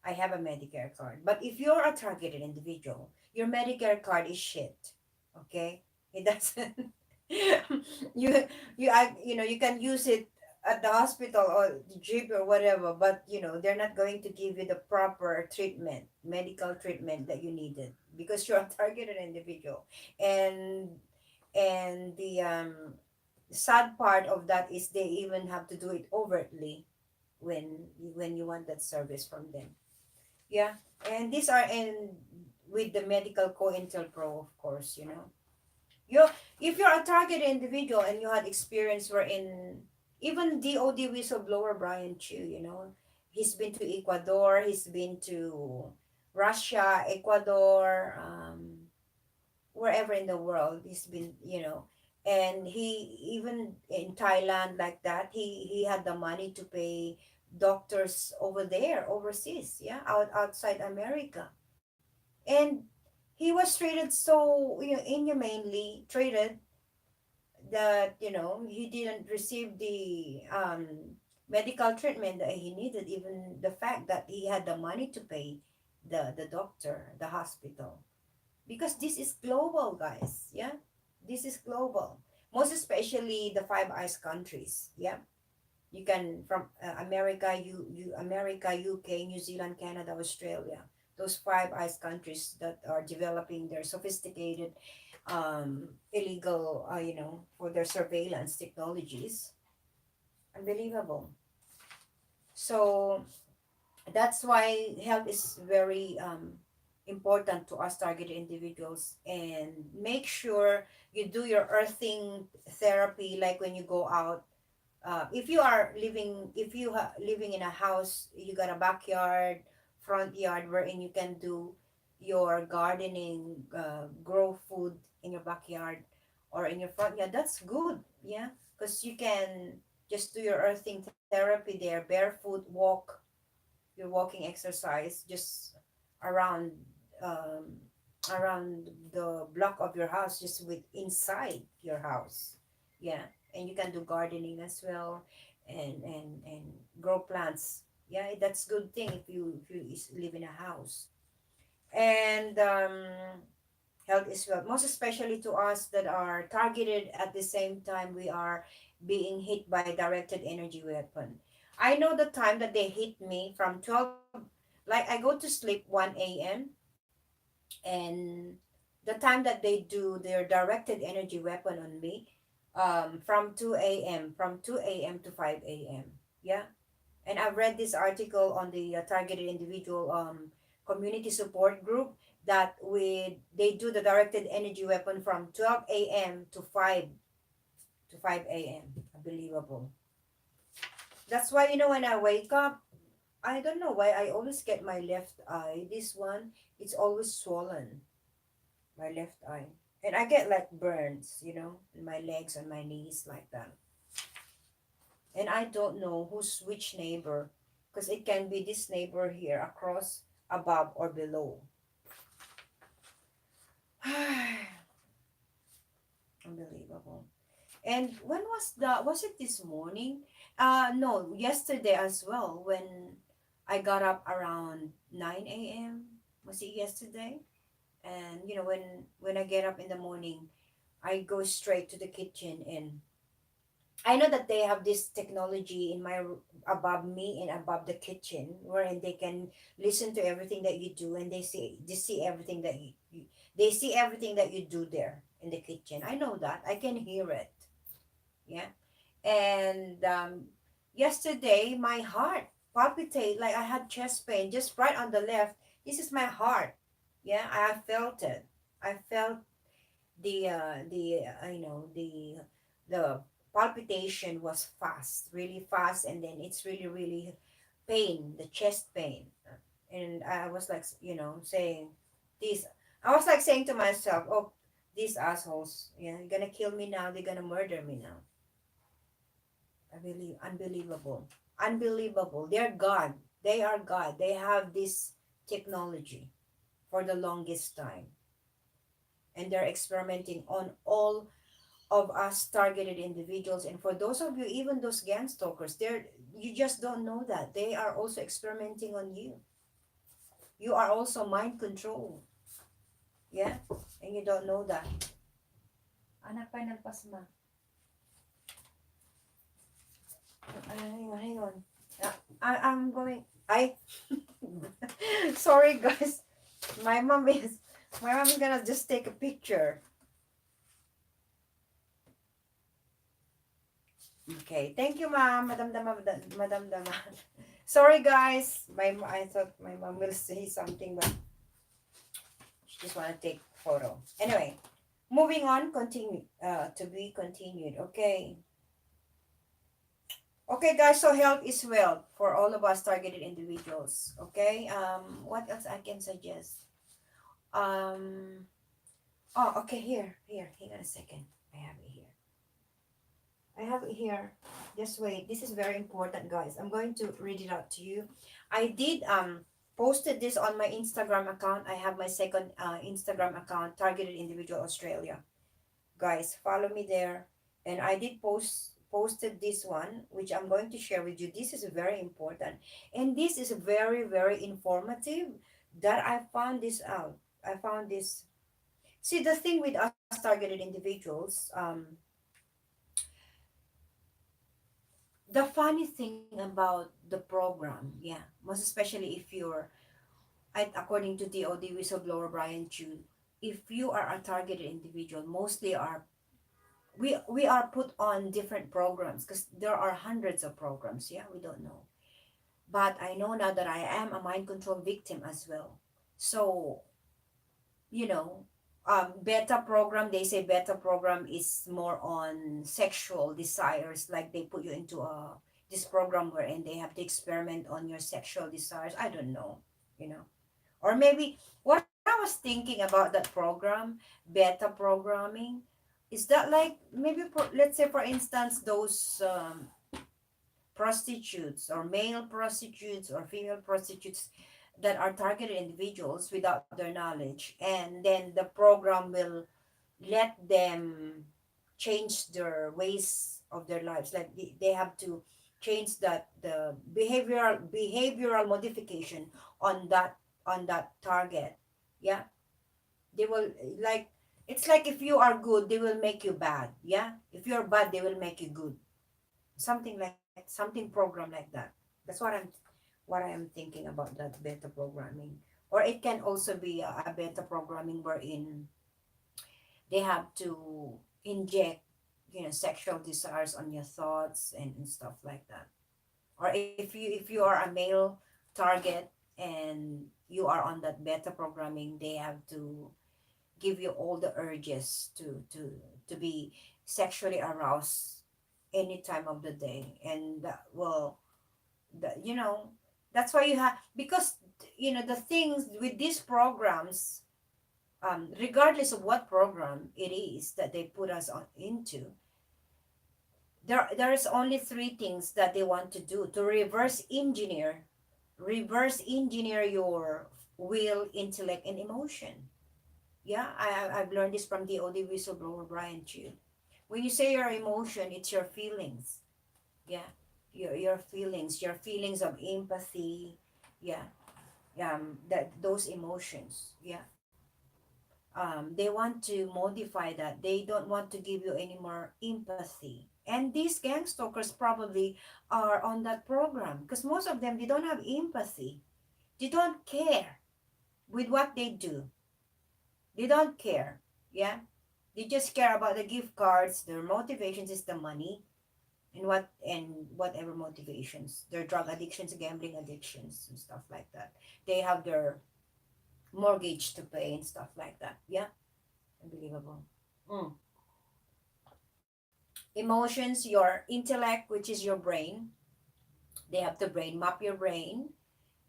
I have a Medicare card. But if you're a targeted individual, your Medicare card is shit. Okay, it doesn't. You can use it at the hospital or the GP or whatever, but they're not going to give you the proper treatment, medical treatment that you needed, because you're a targeted individual, and the sad part of that is they even have to do it overtly when you want that service from them. Yeah, and these are in with the medical co-intel pro, of course. You If you're a targeted individual and you had experience wherein even DOD whistleblower Brian Chu, he's been to Ecuador, he's been to Russia, Ecuador, wherever in the world he's been, and he even in Thailand, like that, he had the money to pay doctors over there, overseas, yeah, outside America. And he was treated so, inhumanely treated, that he didn't receive the medical treatment that he needed, even the fact that he had the money to pay the doctor, the hospital, because this is global, guys. Yeah, this is global, most especially the Five Eyes countries. Yeah, you can, from America, UK, New Zealand, Canada, Australia, those Five Eyes countries that are developing their sophisticated illegal, for their surveillance technologies. Unbelievable. So that's why health is very important to us targeted individuals, and make sure you do your earthing therapy, like when you go out, If you are living, if you living in a house, you got a backyard, front yard wherein you can do your gardening, grow food in your backyard or in your front yard. That's good, yeah, because you can just do your earthing therapy there, barefoot walk, your walking exercise just around, um, around the block of your house, just with inside your house, yeah. And you can do gardening as well, and grow plants, yeah. That's good thing if you live in a house. And health is wealth, most especially to us that are targeted. At the same time, we are being hit by directed energy weapon. I know the time that they hit me from 12, like I go to sleep 1 a.m, and the time that they do their directed energy weapon on me, from 2 a.m, from 2 a.m to 5 a.m, yeah. And I've read this article on the targeted individual community support group, that with they do the directed energy weapon from 12 a.m to 5 a.m. Unbelievable. That's why, when I wake up, I don't know why I always get my left eye. This one, it's always swollen, my left eye. And I get like burns, in my legs and my knees like that. And I don't know who's which neighbor, because it can be this neighbor here across, above, or below. Unbelievable. And when was it this morning? No, yesterday as well, when I got up around 9 a.m. Was it yesterday? And when I get up in the morning, I go straight to the kitchen, and I know that they have this technology in above me and above the kitchen, wherein they can listen to everything that you do, and they see everything that they see everything that you do there in the kitchen. I know that. I can hear it. Yeah. And yesterday my heart palpitate, like I had chest pain just right on the left. This is my heart. Yeah, I felt it. I felt the palpitation was fast, really fast, and then it's really really pain, the chest pain. And I was like, saying this. I was like saying to myself, oh, these assholes, yeah, they're gonna kill me now, they're gonna murder me now. I believe, unbelievable, unbelievable. They're God. They are God. They have this technology for the longest time, and they're experimenting on all of us targeted individuals. And for those of you, even those gang stalkers, you just don't know that they are also experimenting on you. You are also mind control, yeah, and you don't know that. Anak pa nagpasma. Hang on. I'm going. Sorry, guys. My mom is. My mom is gonna just take a picture. Okay. Thank you, ma'am. Madam Dama. Madam Dama. Sorry, guys. I thought my mom will say something, but she just wanna take photo. Anyway, moving on. Continue. To be continued. Okay. Okay, guys. So health is wealth for all of us targeted individuals. Okay. What else I can suggest? Um. Oh, okay. Here. Hang on a second. I have it here. I have it here. Just wait. This is very important, guys. I'm going to read it out to you. I did posted this on my Instagram account. I have my second Instagram account, Targeted Individual Australia. Guys, follow me there. And I did posted this one, which I'm going to share with you. This is very important, and this is very very informative. That I found this out. I found this. See, the thing with us targeted individuals, the funny thing about the program, yeah, most especially if you're, according to DOD whistleblower Brian Chu, if you are a targeted individual, mostly are we are put on different programs, because there are hundreds of programs. Yeah, we don't know, but I know now that I am a mind control victim as well. So, you know, beta program, they say beta program is more on sexual desires, like they put you into a this program wherein they have to experiment on your sexual desires. I don't know, you know. Or maybe what I was thinking about that program, beta programming, is that like maybe let's say for instance those prostitutes or male prostitutes or female prostitutes that are targeted individuals without their knowledge, and then the program will let them change their ways of their lives, like they have to change that the behavioral modification on that target. Yeah, they will like, it's like if you are good they will make you bad, yeah, if you're bad they will make you good, something like something program like that. That's what I am thinking about that beta programming. Or it can also be a beta programming wherein they have to inject, sexual desires on your thoughts and stuff like that. Or if you are a male target and you are on that beta programming, they have to give you all the urges to be sexually aroused any time of the day. And well, that's why you have, because the things with these programs, regardless of what program it is that they put us into, there's only three things that they want to do: to reverse engineer your will, intellect, and emotion. Yeah, I've learned this from the OD whistleblower Brian Chu. When you say your emotion, it's your feelings. Yeah, your feelings of empathy. Yeah, that those emotions. Yeah, they want to modify that. They don't want to give you any more empathy. And these gang stalkers probably are on that program because most of them, they don't have empathy. They don't care with what they do. They don't care. Yeah, they just care about the gift cards. Their motivations is the money, and whatever motivations, their drug addictions, gambling addictions, and stuff like that. They have their mortgage to pay and stuff like that. Yeah, unbelievable. Mm. Emotions, your intellect, which is your brain. They have to brain map your brain.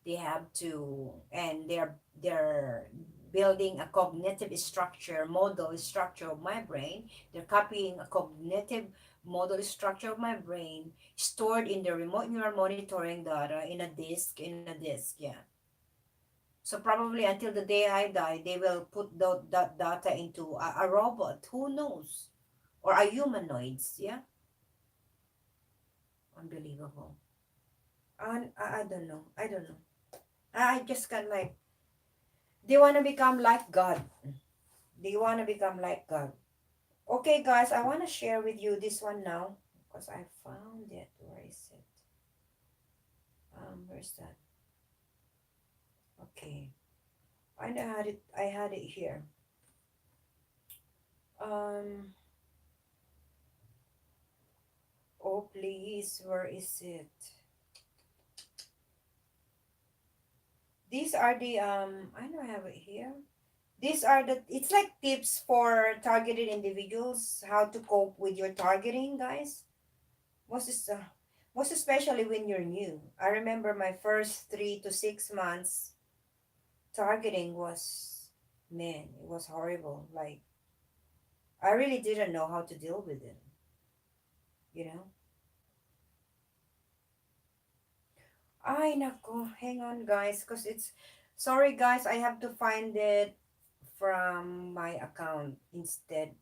They have to, and they're building a cognitive model structure of my brain. They're copying a cognitive model structure of my brain stored in the remote neural monitoring data in a disk. Yeah. So probably until the day I die, they will put that data into a robot. Who knows? Or a humanoids. Yeah. Unbelievable. I don't know. I don't know. I just can't like, they want to become like God. They want to become like God. Okay, guys, I want to share with you this one now because I found it. Where is it? Where's that? Okay, I know had it. I had it here. Um. Oh, please, where is it? These are the I know I have it here. These are the. It's like tips for targeted individuals, how to cope with your targeting, guys. Most is most especially when you're new. I remember my first 3 to 6 months targeting was, man, it was horrible. Like I really didn't know how to deal with it. You know. Ay nako, hang on guys, cause it's, sorry guys, I have to find it from my account instead.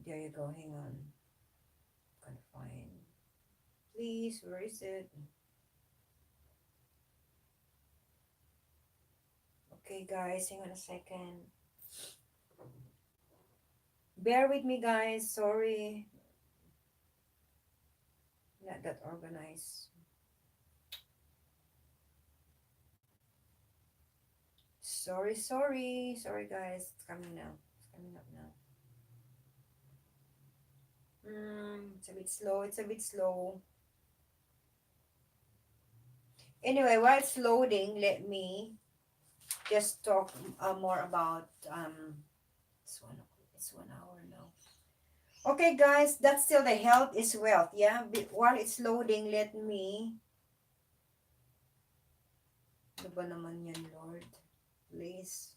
There you go. Hang on. Gonna find. Please, where is it? Okay, guys, hang on a second. Bear with me, guys. Sorry, not that organized. Sorry, guys. It's coming now. It's coming up now. It's a bit slow. It's a bit slow. Anyway, while it's loading, let me just talk more about it's one it's 1 hour now. Okay, guys, that's still the health is wealth. Yeah, while it's loading, let me. Ano ba naman yan, Lord? Please.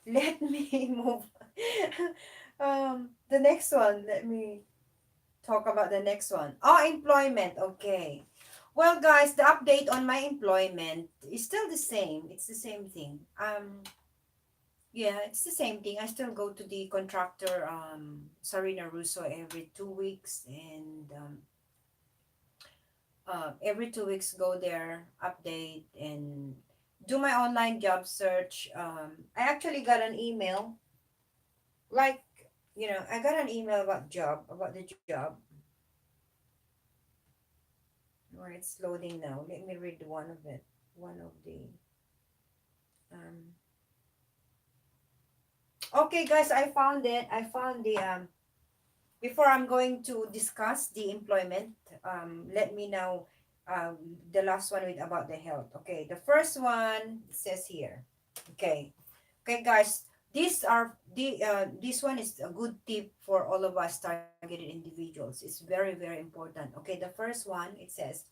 Let me move. The next one. Let me talk about the next one. Oh, employment. Okay. Well, guys, the update on my employment is still the same. It's the same thing. Yeah, it's the same thing. I still go to the contractor, Sarina Russo, every 2 weeks, and every 2 weeks go there, update, and do my online job search. I actually got an email, like, I got an email about the job, where it's loading now. Let me read one of it. One of the, um, okay, guys, I found it. I found the, before I'm going to discuss the employment, let me now, the last one with about the health. Okay, the first one says here. Okay, okay, guys, this one is a good tip for all of us targeted individuals. It's very very important. Okay, the first one, it says,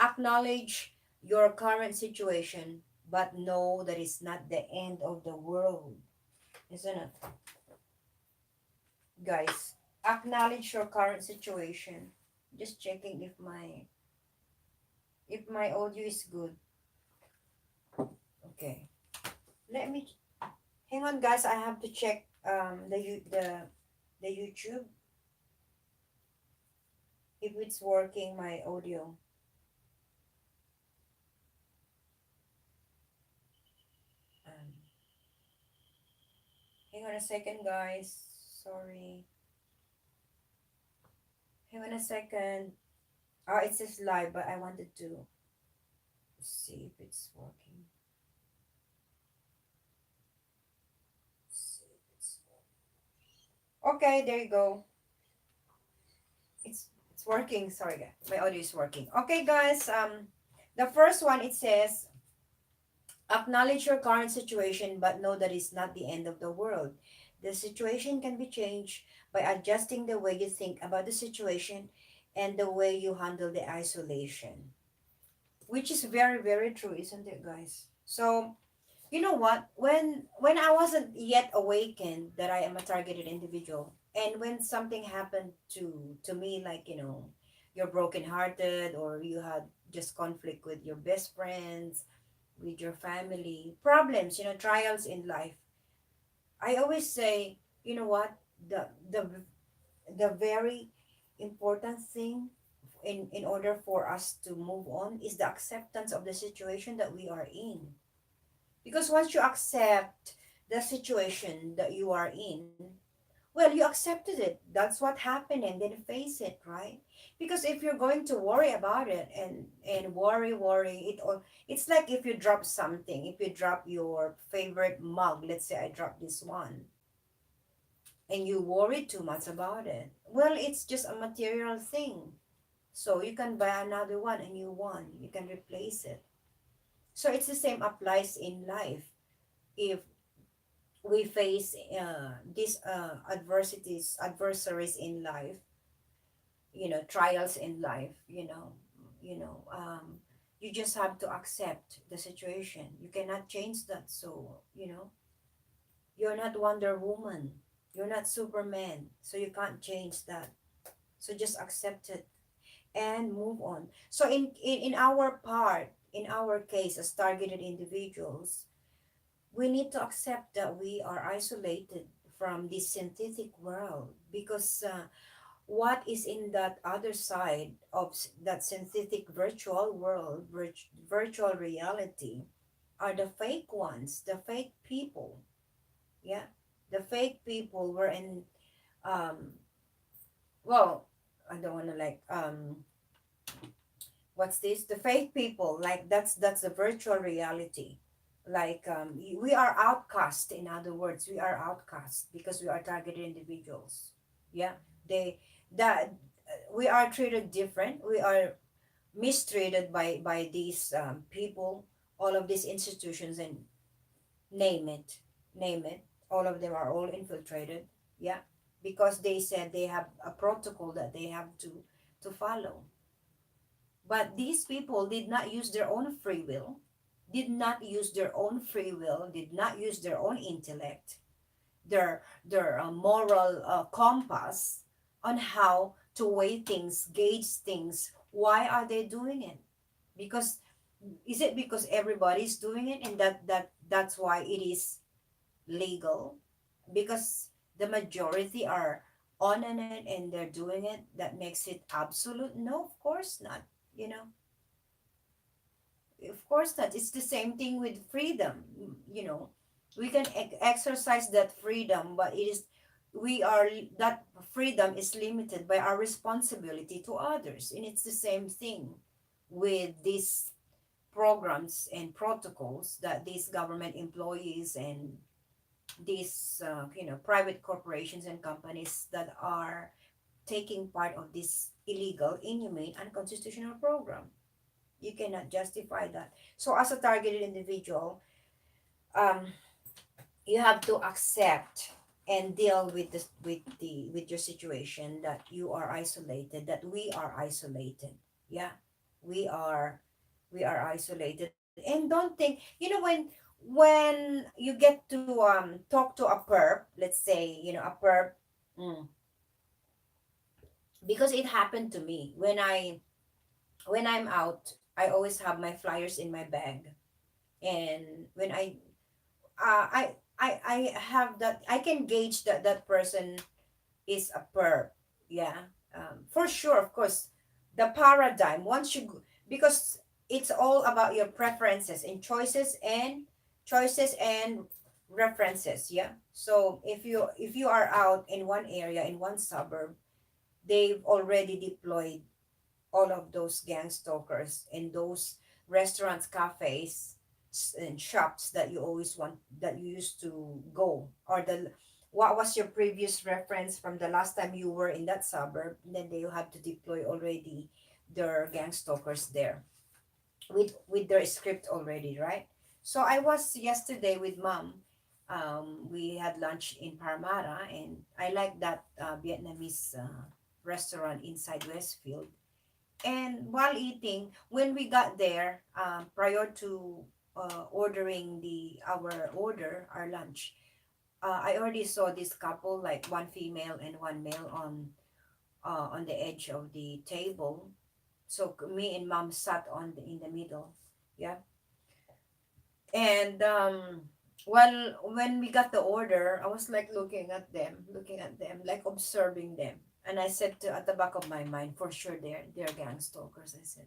acknowledge your current situation, but know that it's not the end of the world, isn't it, guys? Acknowledge your current situation. Just checking if my audio is good. Okay, let me hang on, guys. I have to check the YouTube, if it's working, my audio. Um, hang on a second, guys. Sorry. Hang on a second. Oh, it says live, but I wanted to see if it's working. See if it's working. Okay, there you go. It's working. Sorry, guys. My audio is working. Okay, guys. The first one, it says, acknowledge your current situation, but know that it's not the end of the world. The situation can be changed by adjusting the way you think about the situation and the way you handle the isolation, which is very, very true, isn't it, guys? So, you know what? When I wasn't yet awakened that I am a targeted individual, and when something happened to me, like, you're brokenhearted, or you had just conflict with your best friends, with your family, problems, trials in life. I always say, you know what, the very important thing in order for us to move on is the acceptance of the situation that we are in. Because once you accept the situation that you are in, well, you accepted it. That's what happened, and then face it, right? Because if you're going to worry about it and worry, it's like if you drop something. If you drop your favorite mug, let's say I drop this one, and you worry too much about it. Well, it's just a material thing. So you can buy another one, a new one. You can replace it. So it's the same applies in life. If we face these adversaries in life, trials in life, you know um you just have to accept the situation. You cannot change that. So, you're not Wonder Woman, you're not Superman, so you can't change that. So just accept it and move on. So in our part, in our case, as targeted individuals, we need to accept that we are isolated from this synthetic world, because what is in that other side of that synthetic virtual world, virtual reality, are the fake ones, the fake people. Yeah, the fake people were in, um well, I don't want to, like, what's this, the fake people, like, that's the virtual reality. Like, we are outcast. In other words, we are outcast because we are targeted individuals. Yeah, they that we are treated different. We are mistreated by these people, all of these institutions, and name it, name it. All of them are all infiltrated. Yeah, because they said they have a protocol that they have to follow. But these people did not use their own free will, did not use their own free will, did not use their own intellect, their moral compass on how to weigh things, gauge things. Why are they doing it? Because is it because everybody's doing it and that's why it is legal? Because the majority are on it and they're doing it, that makes it absolute? No, of course not. You know, of course not. It's the same thing with freedom. You know, we can exercise that freedom, but it is we are that freedom is limited by our responsibility to others, and it's the same thing with these programs and protocols that these government employees and these private corporations and companies that are taking part of this illegal, inhumane, unconstitutional program. You cannot justify that. So as a targeted individual, um, you have to accept and deal with this with your situation, that you are isolated, that we are isolated. Yeah, we are we are isolated. And don't think, when you get to talk to a perp, let's say, a perp. mm, because it happened to me when I'm out, I always have my flyers in my bag. And when I have that, I can gauge that that person is a perp. Yeah, for sure, of course. The paradigm, once you because it's all about your preferences and choices and references. Yeah, so if you are out in one area, in one suburb, they've already deployed all of those gang stalkers in those restaurants, cafes, and shops that you always want, that you used to go, or the what was your previous reference from the last time you were in that suburb. Then they have to deploy already their gang stalkers there with their script already, right? So I was yesterday with mom. We had lunch in Parmara, and I like that Vietnamese restaurant inside Westfield. And while eating, when we got there, prior to ordering the our order, our lunch, I already saw this couple, like one female and one male, on the edge of the table. So me and mom sat in the middle. Yeah. And well, when we got the order, I was like looking at them, like observing them. And I said, at the back of my mind, for sure they're gang stalkers. I said.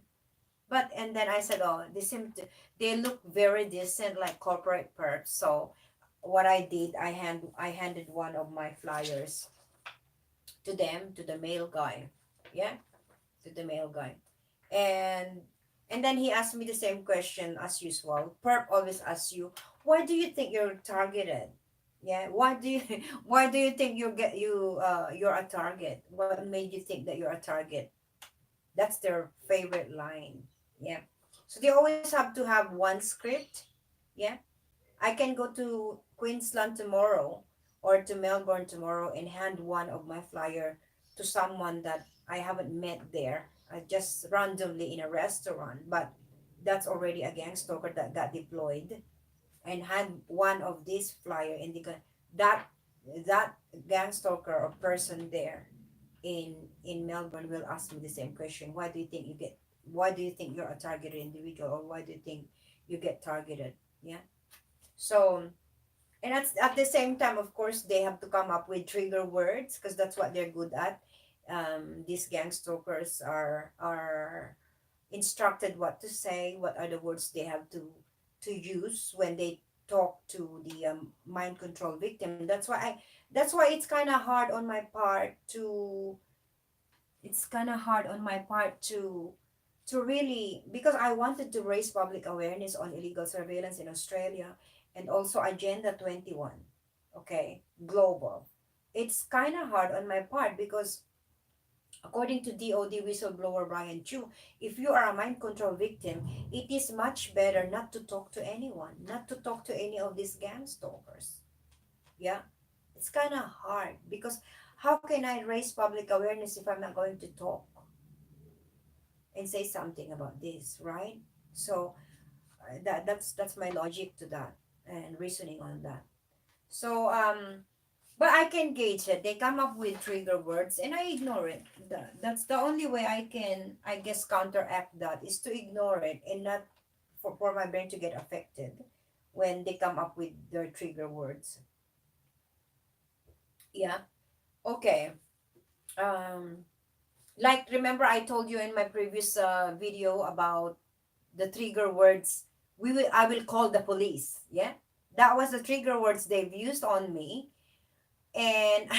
But and then I said, oh, they look very decent, like corporate perps. So what I did, I handed one of my flyers to them, to the male guy. Yeah, to the male guy. And then he asked me the same question as usual. Perp always asks you, why do you think you're targeted? Yeah, why do you why do you think you're a target? What made you think that you're a target? That's their favorite line. Yeah. So they always have to have one script. Yeah. I can go to Queensland tomorrow or to Melbourne tomorrow and hand one of my flyer to someone that I haven't met there, just randomly in a restaurant. But that's already a gang stalker that got deployed, and had one of these flyer, and that that gang stalker or person there in Melbourne will ask me the same question. Why do you think you're a targeted individual, or why do you think you get targeted? Yeah. So, and at the same time, of course, they have to come up with trigger words, because that's what they're good at. These gang stalkers are instructed what to say, what are the words they have to use when they talk to the mind control victim. That's why it's kind of hard on my part to it's kind of hard on my part to really, because I wanted to raise public awareness on illegal surveillance in Australia, and also Agenda 21, okay, global. It's kind of hard on my part because According to DOD whistleblower Brian Chu, if you are a mind control victim, it is much better not to talk to anyone, not to talk to any of these gang stalkers. Yeah, it's kind of hard because how can I raise public awareness if I'm not going to talk and say something about this, right? So that's my logic to that and reasoning on that. So but I can gauge it. They come up with trigger words and I ignore it. That's the only way I can, I guess, counteract that is to ignore it and not for my brain to get affected when they come up with their trigger words. Yeah. Okay. Um, like remember I told you in my previous video about the trigger words. I will call the police. Yeah. That was the trigger words they've used on me and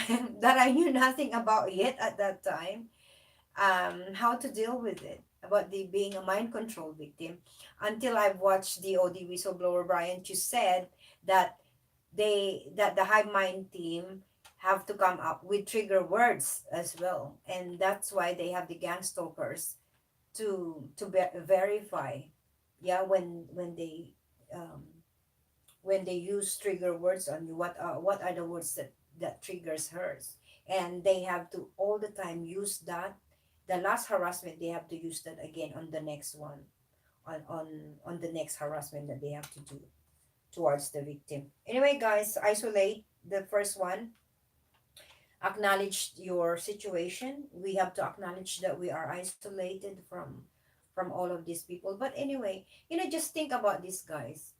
that I knew nothing about yet at that time, how to deal with it, about the being a mind control victim, until I've watched the OD whistleblower Brian Chu said that that the hive mind team have to come up with trigger words as well, and that's why they have the gang stalkers to verify, yeah, um, when they use trigger words on you, what are the words that triggers hers, and they have to all the time use that. The last harassment they have to use that again on the next one, on the next harassment that they have to do towards the victim. Anyway, guys, isolate the first one. Acknowledge your situation. We have to acknowledge that we are isolated from all of these people. But anyway, just think about this, guys.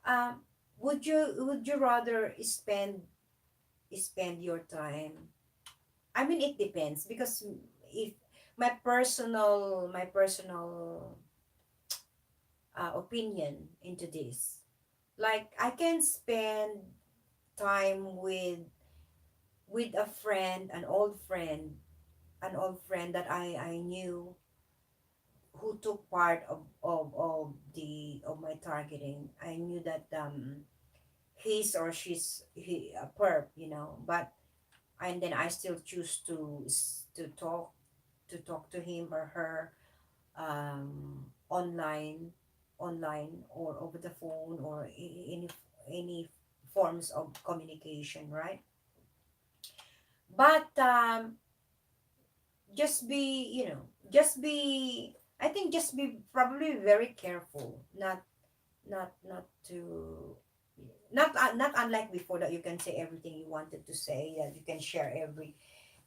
um would you rather spend your time, I mean, it depends, because if my personal opinion into this, like I can spend time with a friend, an old friend that I knew, who took part of my targeting. I knew that he's or she's a perp, but and then I still choose to talk to him or her, online or over the phone, or any forms of communication, right? But just be you know just be I think just be probably very careful, not to, not unlike before, that you can say everything you wanted to say, that you can share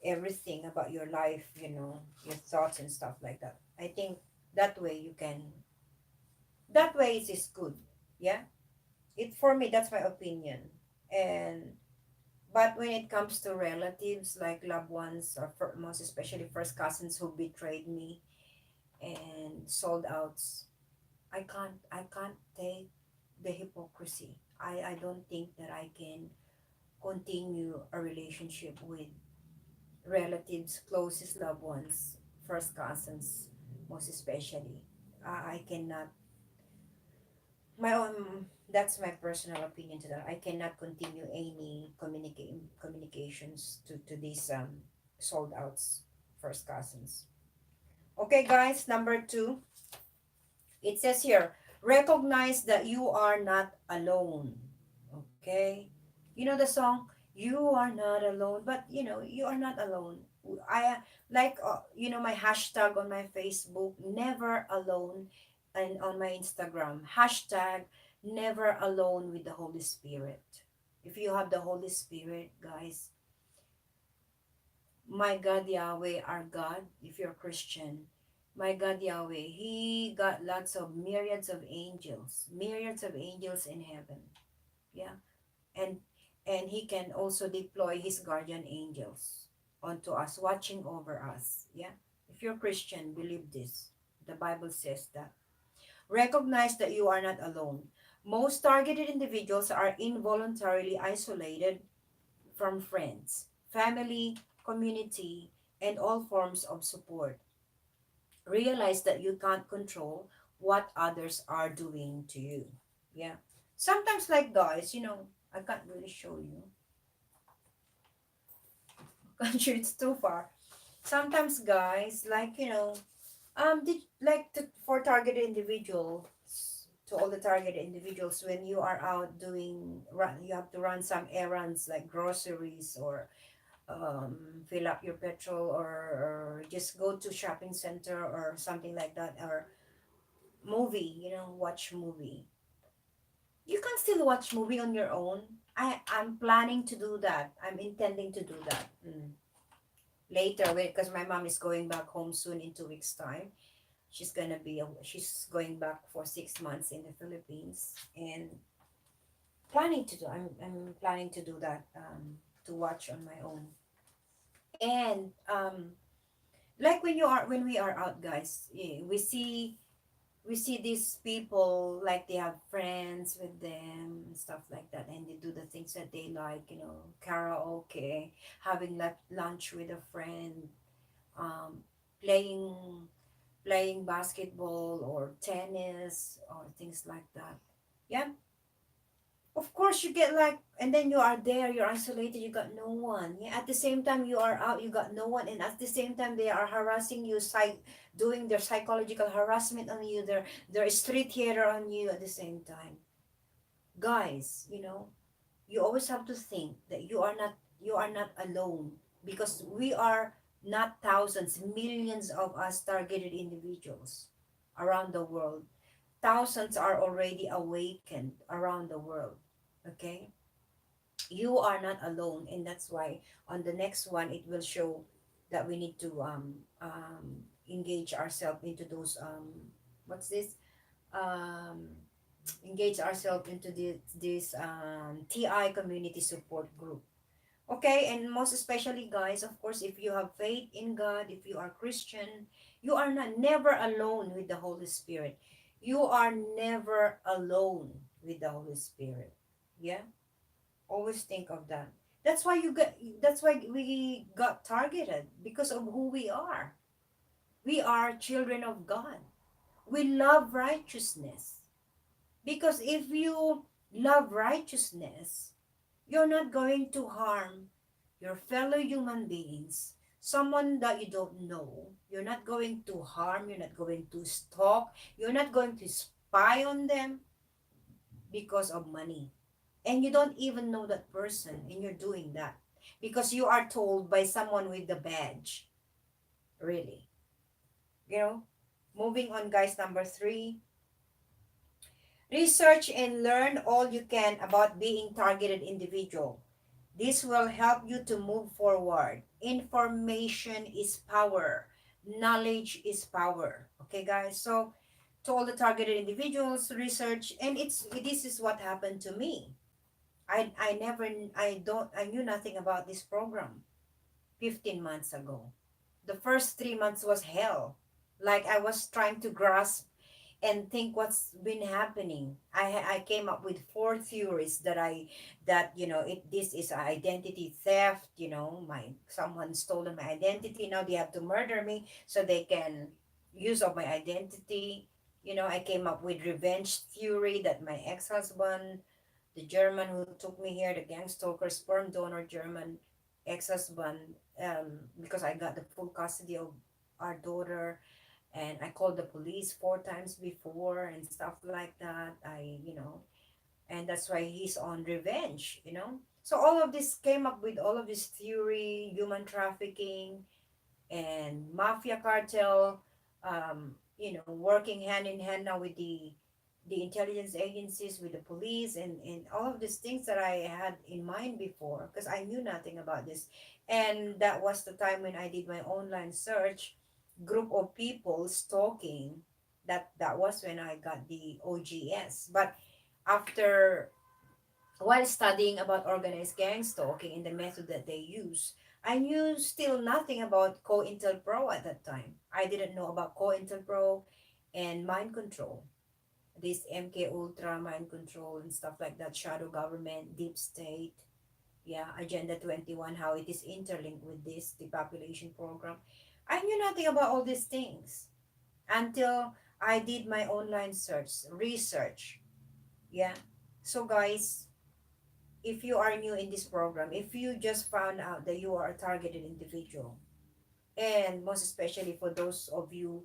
everything about your life, your thoughts and stuff like that. I think that way you can, that way is good. Yeah, it for me, that's my opinion. And but when it comes to relatives, like loved ones, or most especially first cousins who betrayed me and sold outs, I can't take the hypocrisy. I don't think that I can continue a relationship with relatives, closest loved ones, first cousins, most especially. I cannot, my own, that's my personal opinion to that. I cannot continue any communications to these sold outs, first cousins. Okay, guys, number two, it says here, recognize that you are not alone. Okay? You know the song, You Are Not Alone, but you are not alone. I like, my hashtag on my Facebook, never alone, and on my Instagram, hashtag never alone with the Holy Spirit. If you have the Holy Spirit, guys, my God Yahweh, our God, if you're Christian, my God Yahweh, He got lots of myriads of angels in heaven. Yeah. And He can also deploy His guardian angels onto us, watching over us. Yeah. If you're Christian, believe this. The Bible says that. Recognize that you are not alone. Most targeted individuals are involuntarily isolated from friends, family, community, and all forms of support. Realize that you can't control what others are doing to you. Yeah. Sometimes, like guys, I can't really show you. Can't show, it's too far. sometimes guys, like, did like to, for targeted individuals, to all the targeted individuals, when you are out doing run, you have to run some errands like groceries, or fill up your petrol, or just go to shopping center or something like that, or movie, watch movie. You can still watch movie on your own. I'm planning to do that. I'm intending to do that, later, because my mom is going back home soon in 2 weeks time. She's going back for 6 months in the Philippines, and I'm planning to do that, to watch on my own. And like when we are out, guys, we see these people, like they have friends with them and stuff like that, and they do the things that they like, karaoke, having lunch with a friend, um, playing basketball or tennis or things like that. Yeah, of course you get like, and then you are there, you're isolated, you got no one. Yeah, at the same time you are out, you got no one, and at the same time they are harassing you, doing their psychological harassment on you, their street theater on you at the same time. Guys, you always have to think that you are not alone, because we are not thousands, millions of us targeted individuals around the world. Thousands are already awakened around the world. Okay, you are not alone, and that's why on the next one it will show that we need to engage ourselves into those, what's this, um engage ourselves into this TI community support group. Okay, and most especially, guys, of course, if you have faith in God, if you are Christian, you are not never alone with the Holy Spirit. You are never alone with the Holy Spirit. Yeah, always think of that. That's why we got targeted, because of who we are. We are children of God. We love righteousness. Because if you love righteousness, you're not going to harm your fellow human beings, someone that you don't know. You're not going to harm, you're not going to stalk, you're not going to spy on them because of money. And you don't even know that person, and you're doing that because you are told by someone with the badge. Really. You know? Moving on, guys, number 3. Research and learn all you can about being targeted individual. This will help you to move forward. Information is power. Knowledge is power. Okay, guys? So, to all the targeted individuals, research, and this is what happened to me. I never, I knew nothing about this program 15 months ago. The first 3 months was hell. Like I was trying to grasp and think what's been happening. I came up with 4 theories that this is identity theft. My someone stolen my identity. Now they have to murder me so they can use of my identity. I came up with revenge theory, that my ex-husband, the German who took me here, the gang stalker, sperm donor German ex-husband, because I got the full custody of our daughter, and I called the police 4 times before and stuff like that. And that's why he's on revenge. So all of this came up with all of this theory, human trafficking, and mafia cartel, working hand in hand now with the intelligence agencies, with the police, and all of these things that I had in mind before, because I knew nothing about this. And that was the time when I did my online search, group of people stalking. That was when I got the OGS. But after, while studying about organized gang stalking and the method that they use, I knew still nothing about COINTELPRO at that time. I didn't know about COINTELPRO and mind control, this MK Ultra mind control and stuff like that, shadow government, deep state, yeah, Agenda 21, how it is interlinked with this depopulation program. I knew nothing about all these things until I did my online search, research. Yeah. So guys, if you are new in this program, if you just found out that you are a targeted individual, And most especially for those of you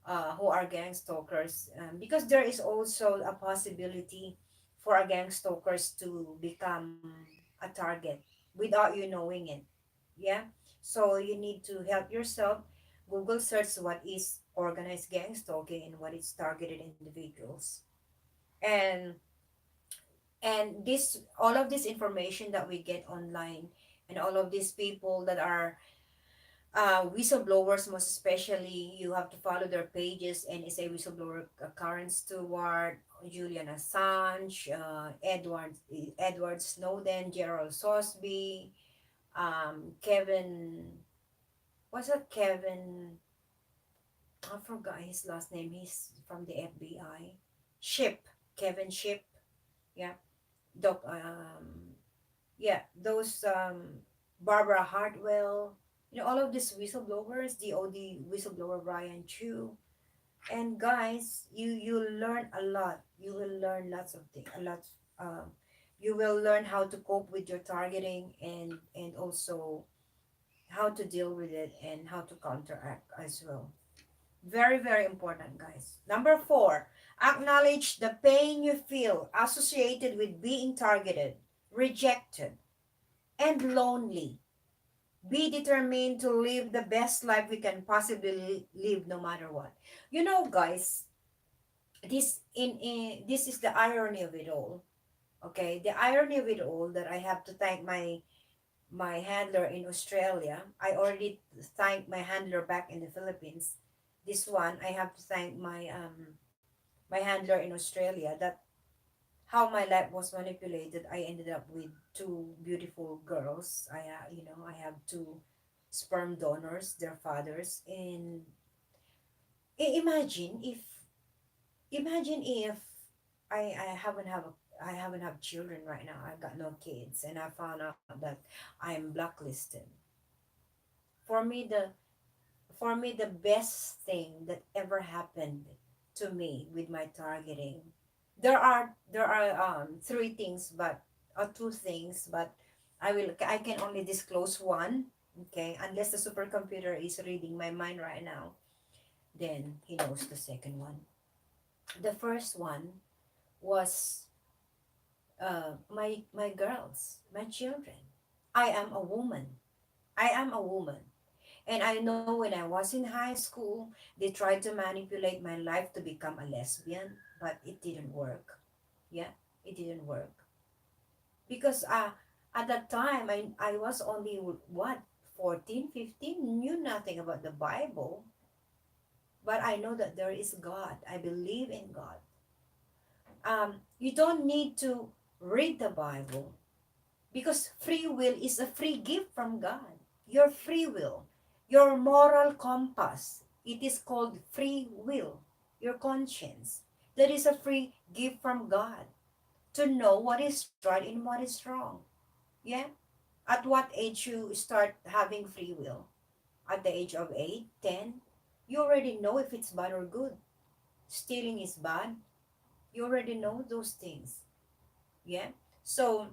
who are gang stalkers, because there is also a possibility for a gang stalkers to become a target without you knowing it. Yeah, so you need to help yourself. Google search what is organized gang stalking and what is targeted individuals. And and this, all of this information that we get online, and all of these people that are whistleblowers, most especially, you have to follow their pages. And it's a whistleblower, Karen Stewart, Julian Assange, Edward Snowden, Gerald Sosby, Kevin, what's that, Kevin, I forgot his last name, he's from the FBI, Ship, Kevin Ship. Yeah, doc yeah, those Barbara Hartwell, all of these whistleblowers, the OD whistleblower Ryan Chu. And guys, you learn a lot. You will learn lots of things, a lot. Um, you will learn how to cope with your targeting, and also how to deal with it and how to counteract as well. Very, very important, guys. Number four, acknowledge the pain you feel associated with being targeted, rejected, and lonely. Be determined to live the best life we can possibly live no matter what. Guys, this is the irony of it all. Okay? The irony of it all, that I have to thank my handler in Australia. I already thanked my handler back in the Philippines. This one, I have to thank my handler in Australia, that how my life was manipulated. I ended up with two beautiful girls. I have two sperm donors, their fathers. And imagine if, I haven't have children right now. I've got no kids, and I found out that I'm blacklisted. For me, the best thing that ever happened to me with my targeting, there are three things, but two things, but I can only disclose one. Okay, unless the supercomputer is reading my mind right now, then he knows the second one. The first one was my girls, my children. I am a woman. I am a woman. And I know when I was in high school, they tried to manipulate my life to become a lesbian, but it didn't work. Yeah, it didn't work. Because at that time, I was only, what, 14, 15, knew nothing about the Bible, but I know that there is God. I believe in God. You don't need to read the Bible, because free will is a free gift from God. Your free will, your moral compass, it is called free will. Your conscience, that is a free gift from God, to know what is right and what is wrong. Yeah? At what age you start having free will? At the age of 8, 10? You already know if it's bad or good. Stealing is bad. You already know those things. Yeah? So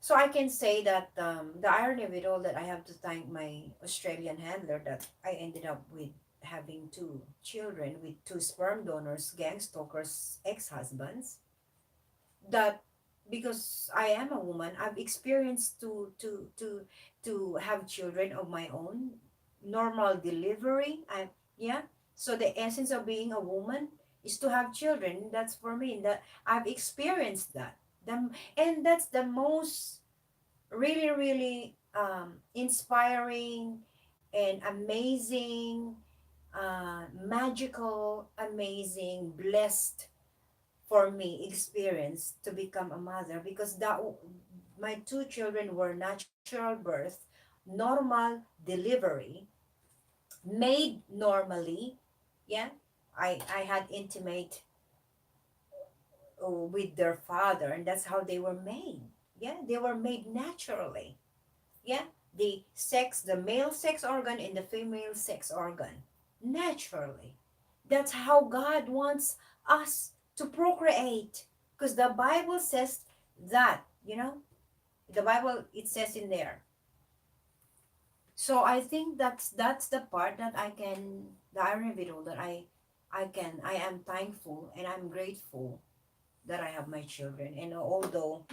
So I can say that the irony of it all, that I have to thank my Australian handler, that I ended up with having two children with two sperm donors, gang stalkers, ex-husbands. That, because I am a woman, I've experienced to have children of my own, normal delivery. Yeah. So the essence of being a woman is to have children. That's for me. That I've experienced that. And that's the most really, really inspiring and amazing, magical, amazing, blessed for me experience to become a mother, because my two children were natural birth, normal delivery, made normally. Yeah, I had intimate with their father, and that's how they were made. Yeah, they were made naturally. Yeah, the male sex organ and the female sex organ, naturally. That's how God wants us to procreate, because the Bible says that. The Bible, it says in there, So I think that's the part that I can, the irony of it all, that I am thankful and I'm grateful that I have my children. And although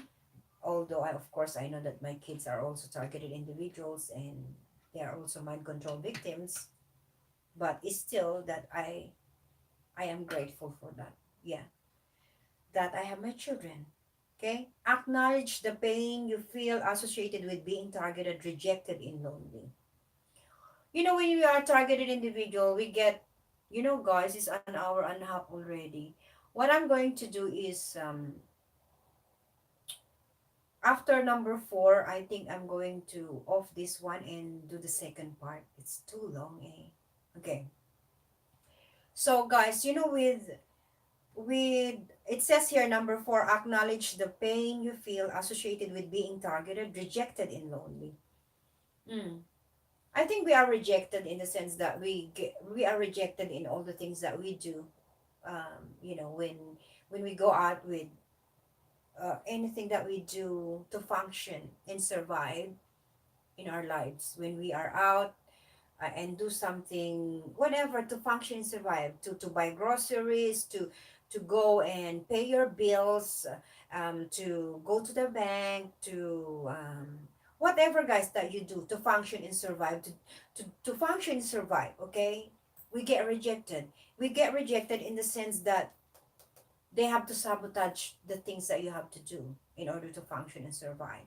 I, of course, I know that my kids are also targeted individuals and they are also mind control victims, but it's still that I am grateful for that. Yeah, that I have my children. Okay? Acknowledge the pain you feel associated with being targeted, rejected, and lonely. When we are targeted individual, we get, guys, it's an hour and a half already. What I'm going to do is, after number four, I think I'm going to off this one and do the second part. It's too long, eh? Okay. So, guys, with it says here number four, acknowledge the pain you feel associated with being targeted, rejected, and lonely. Mm. I think we are rejected in the sense that we are rejected in all the things that we do. When we go out with anything that we do to function and survive in our lives, when we are out and do something, whatever, to function and survive, to buy groceries, to go and pay your bills, to go to the bank, to whatever, guys, that you do to function and survive, to function and survive. Okay, we get rejected. We get rejected in the sense that they have to sabotage the things that you have to do in order to function and survive.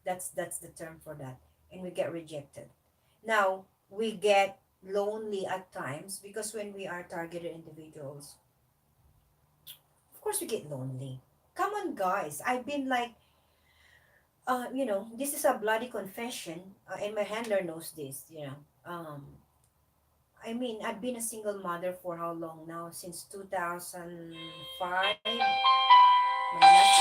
That's the term for that. And we get rejected. Now, we get lonely at times because when we are targeted individuals, of course we get lonely. Come on, guys. I've been like, this is a bloody confession, and my handler knows this. I mean, I've been a single mother for how long now? Since 2005. My last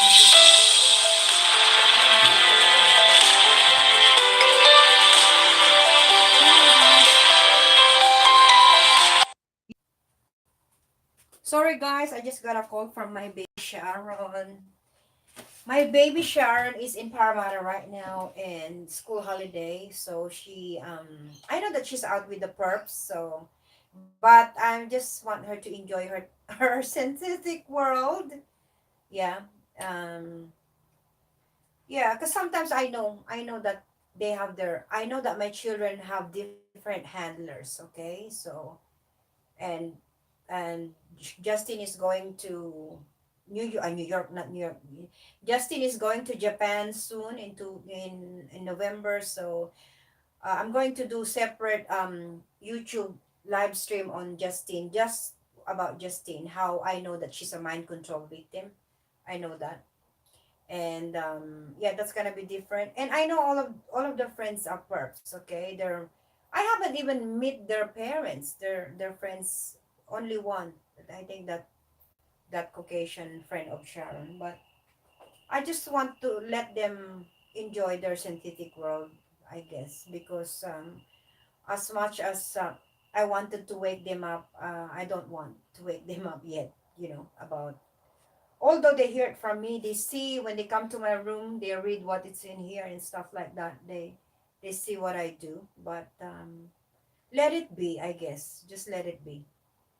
Sorry, guys, I just got a call from my baby Sharon. My baby Sharon is in Parramatta right now in school holiday, so I know that she's out with the perps, so but I just want her to enjoy her synthetic world. Yeah. Um yeah, because sometimes I know that I know that my children have different handlers, okay? So and Justin is going to New York, not New York. Justin is going to Japan soon in November. So I'm going to do separate YouTube live stream on Justin, just about Justine, how I know that she's a mind control victim. I know that. And yeah, that's gonna be different. And I know all of the friends are perps. Okay, I haven't even meet their parents. Their friends, only one. I think that Caucasian friend of Sharon. But I just want to let them enjoy their synthetic world, I guess, because as much as I wanted to wake them up, I don't want to wake them up yet. About, although they hear it from me, they see when they come to my room, they read what it's in here and stuff like that. They see what I do, but let it be, I guess. Just let it be.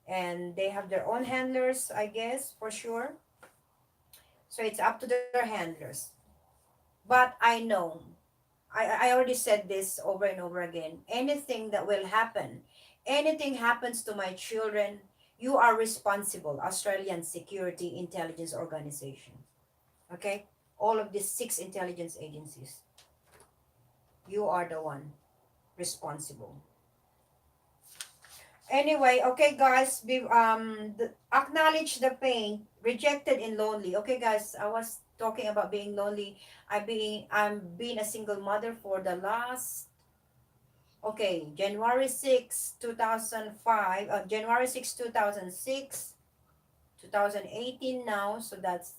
And they have their own handlers, I guess, for sure. So it's up to their handlers. But I know, I already said this over and over again. Anything that will happen, anything happens to my children, you are responsible, Australian Security Intelligence Organization. Okay? All of these six intelligence agencies, you are the one responsible. Anyway, okay, guys, acknowledge the pain, rejected and lonely. Okay, guys, I was talking about being lonely. I'm being a single mother for the last, okay, January 6, 2005, January 6, 2006, 2018 now, so that's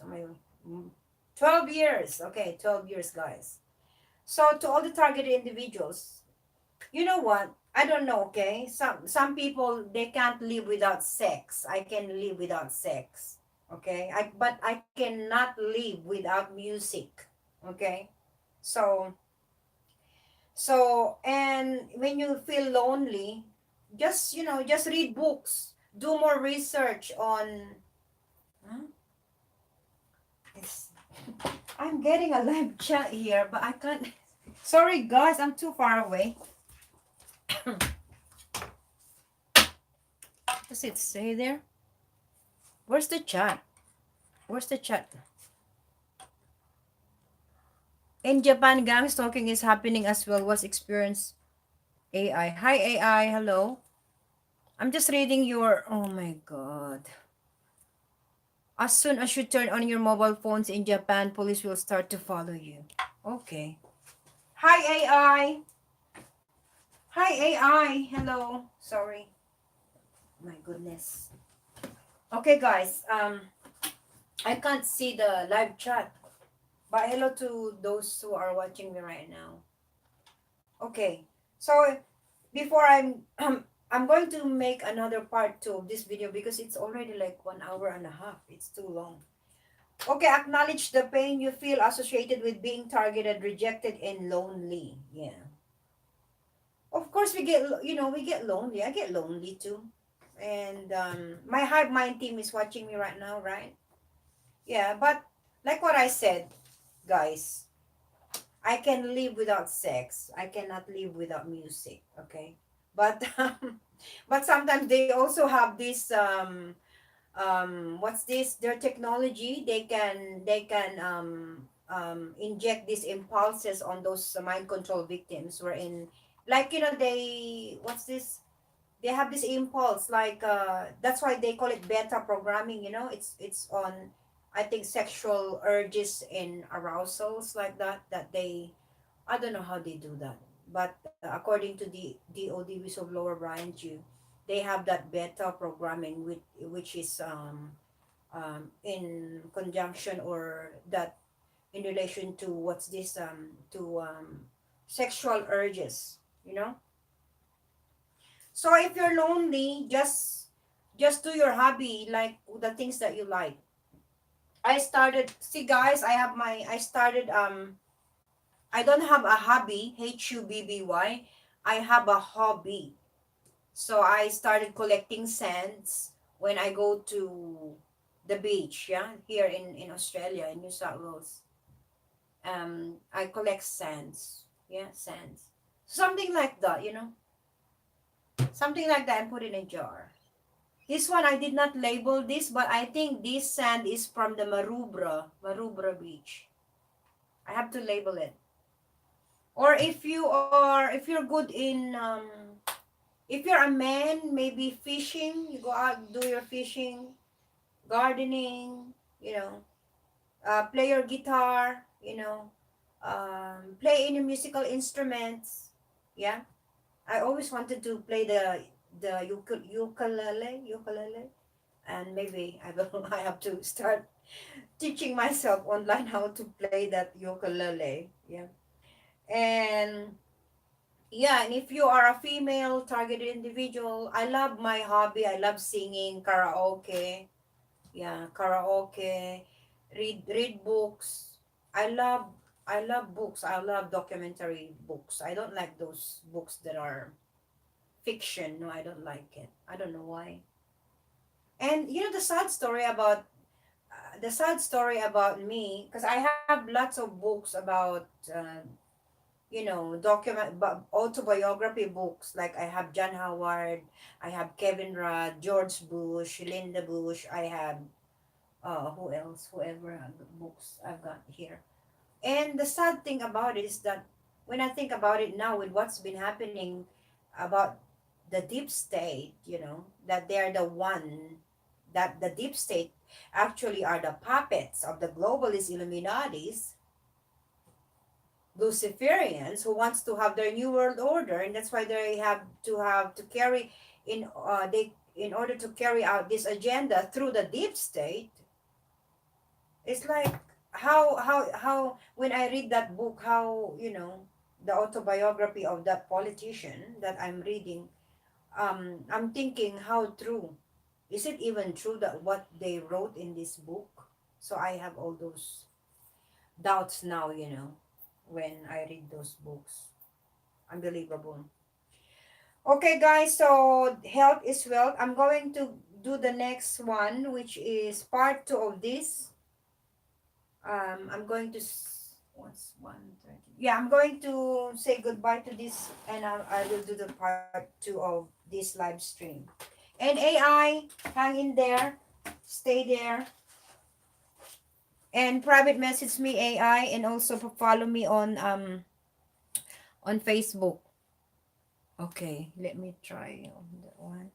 my, 12 years. Okay, 12 years, guys. So to all the targeted individuals, you know what? I don't know, okay? Some people, they can't live without sex. I can live without sex. Okay? But I cannot live without music. Okay? So So, and when you feel lonely, just, just read books, do more research on. Huh? It's, I'm getting a live chat here, but I can't. Sorry, guys, I'm too far away. Does it say there? Where's the chat? Where's the chat? In Japan, gang stalking is happening as well. What's experience AI? Hi, AI. Hello. I'm just reading your. Oh my god. As soon as you turn on your mobile phones in Japan, police will start to follow you. Okay. Hi, AI. Hi, AI. Hello. Sorry. My goodness. Okay, guys. I can't see the live chat, but hello to those who are watching me right now. Okay. So before I'm going to make another part two of this video because it's already like 1 hour and a half. It's too long. Okay, acknowledge the pain you feel associated with being targeted, rejected, and lonely. Yeah. Of course, we get lonely. I get lonely too. And my Hive Mind team is watching me right now, right? Yeah, but like what I said, guys, I can live without sex. I cannot live without music. Okay, but but sometimes they also have this what's this? Their technology. They can inject these impulses on those mind control victims. Wherein, like, they, what's this? They have this impulse, like, that's why they call it beta programming. It's on, I think, sexual urges and arousals like that, that they, I don't know how they do that, but according to the DOD whistleblower Brian Chu, they have that beta programming, which is in conjunction, or that in relation to, what's this, to sexual urges, you know. So if you're lonely, just do your hobby, like the things that you like. I started, see guys, I started, I don't have a hobby, HUBBY. I have a hobby. So I started collecting sands when I go to the beach, yeah, here in Australia, in New South Wales. I collect sands, yeah, sands. Something like that, something like that, and put in a jar. This one I did not label this, but I think this sand is from the Maroubra Beach. I have to label it. Or if you're good in, if you're a man, maybe fishing, you go out, do your fishing, gardening, play your guitar, play any musical instruments. Yeah, I always wanted to play the ukulele, and maybe I will. I have to start teaching myself online how to play that ukulele. Yeah, and yeah, and if you are a female targeted individual, I love my hobby. I love singing, karaoke. Yeah, karaoke, read books. I love I love books. I love documentary books. I don't like those books that are fiction. No, I don't like it. I don't know why. And the sad story about me, because I have lots of books about autobiography books. Like I have John Howard, I have Kevin Rudd, George Bush, Linda Bush. I have who else? Whoever, books I've got here. And the sad thing about it is that when I think about it now, with what's been happening about the deep state, that they're the one, that the deep state actually are the puppets of the globalist Illuminatis, Luciferians who wants to have their new world order, and that's why they have to carry in order to carry out this agenda through the deep state. It's like, how when I read that book, how, the autobiography of that politician that I'm reading, I'm thinking, how true is it, even true that what they wrote in this book? So I have all those doubts now, when I read those books. Unbelievable. Okay, guys, so health is wealth. I'm going to do the next one, which is part two of this. I'm going to, what's 1:30? Yeah, I'm going to say goodbye to this, and I will do the part two of this live stream. And AI, hang in there, stay there, and private message me AI, and also follow me on Facebook. Okay, let me try on that one.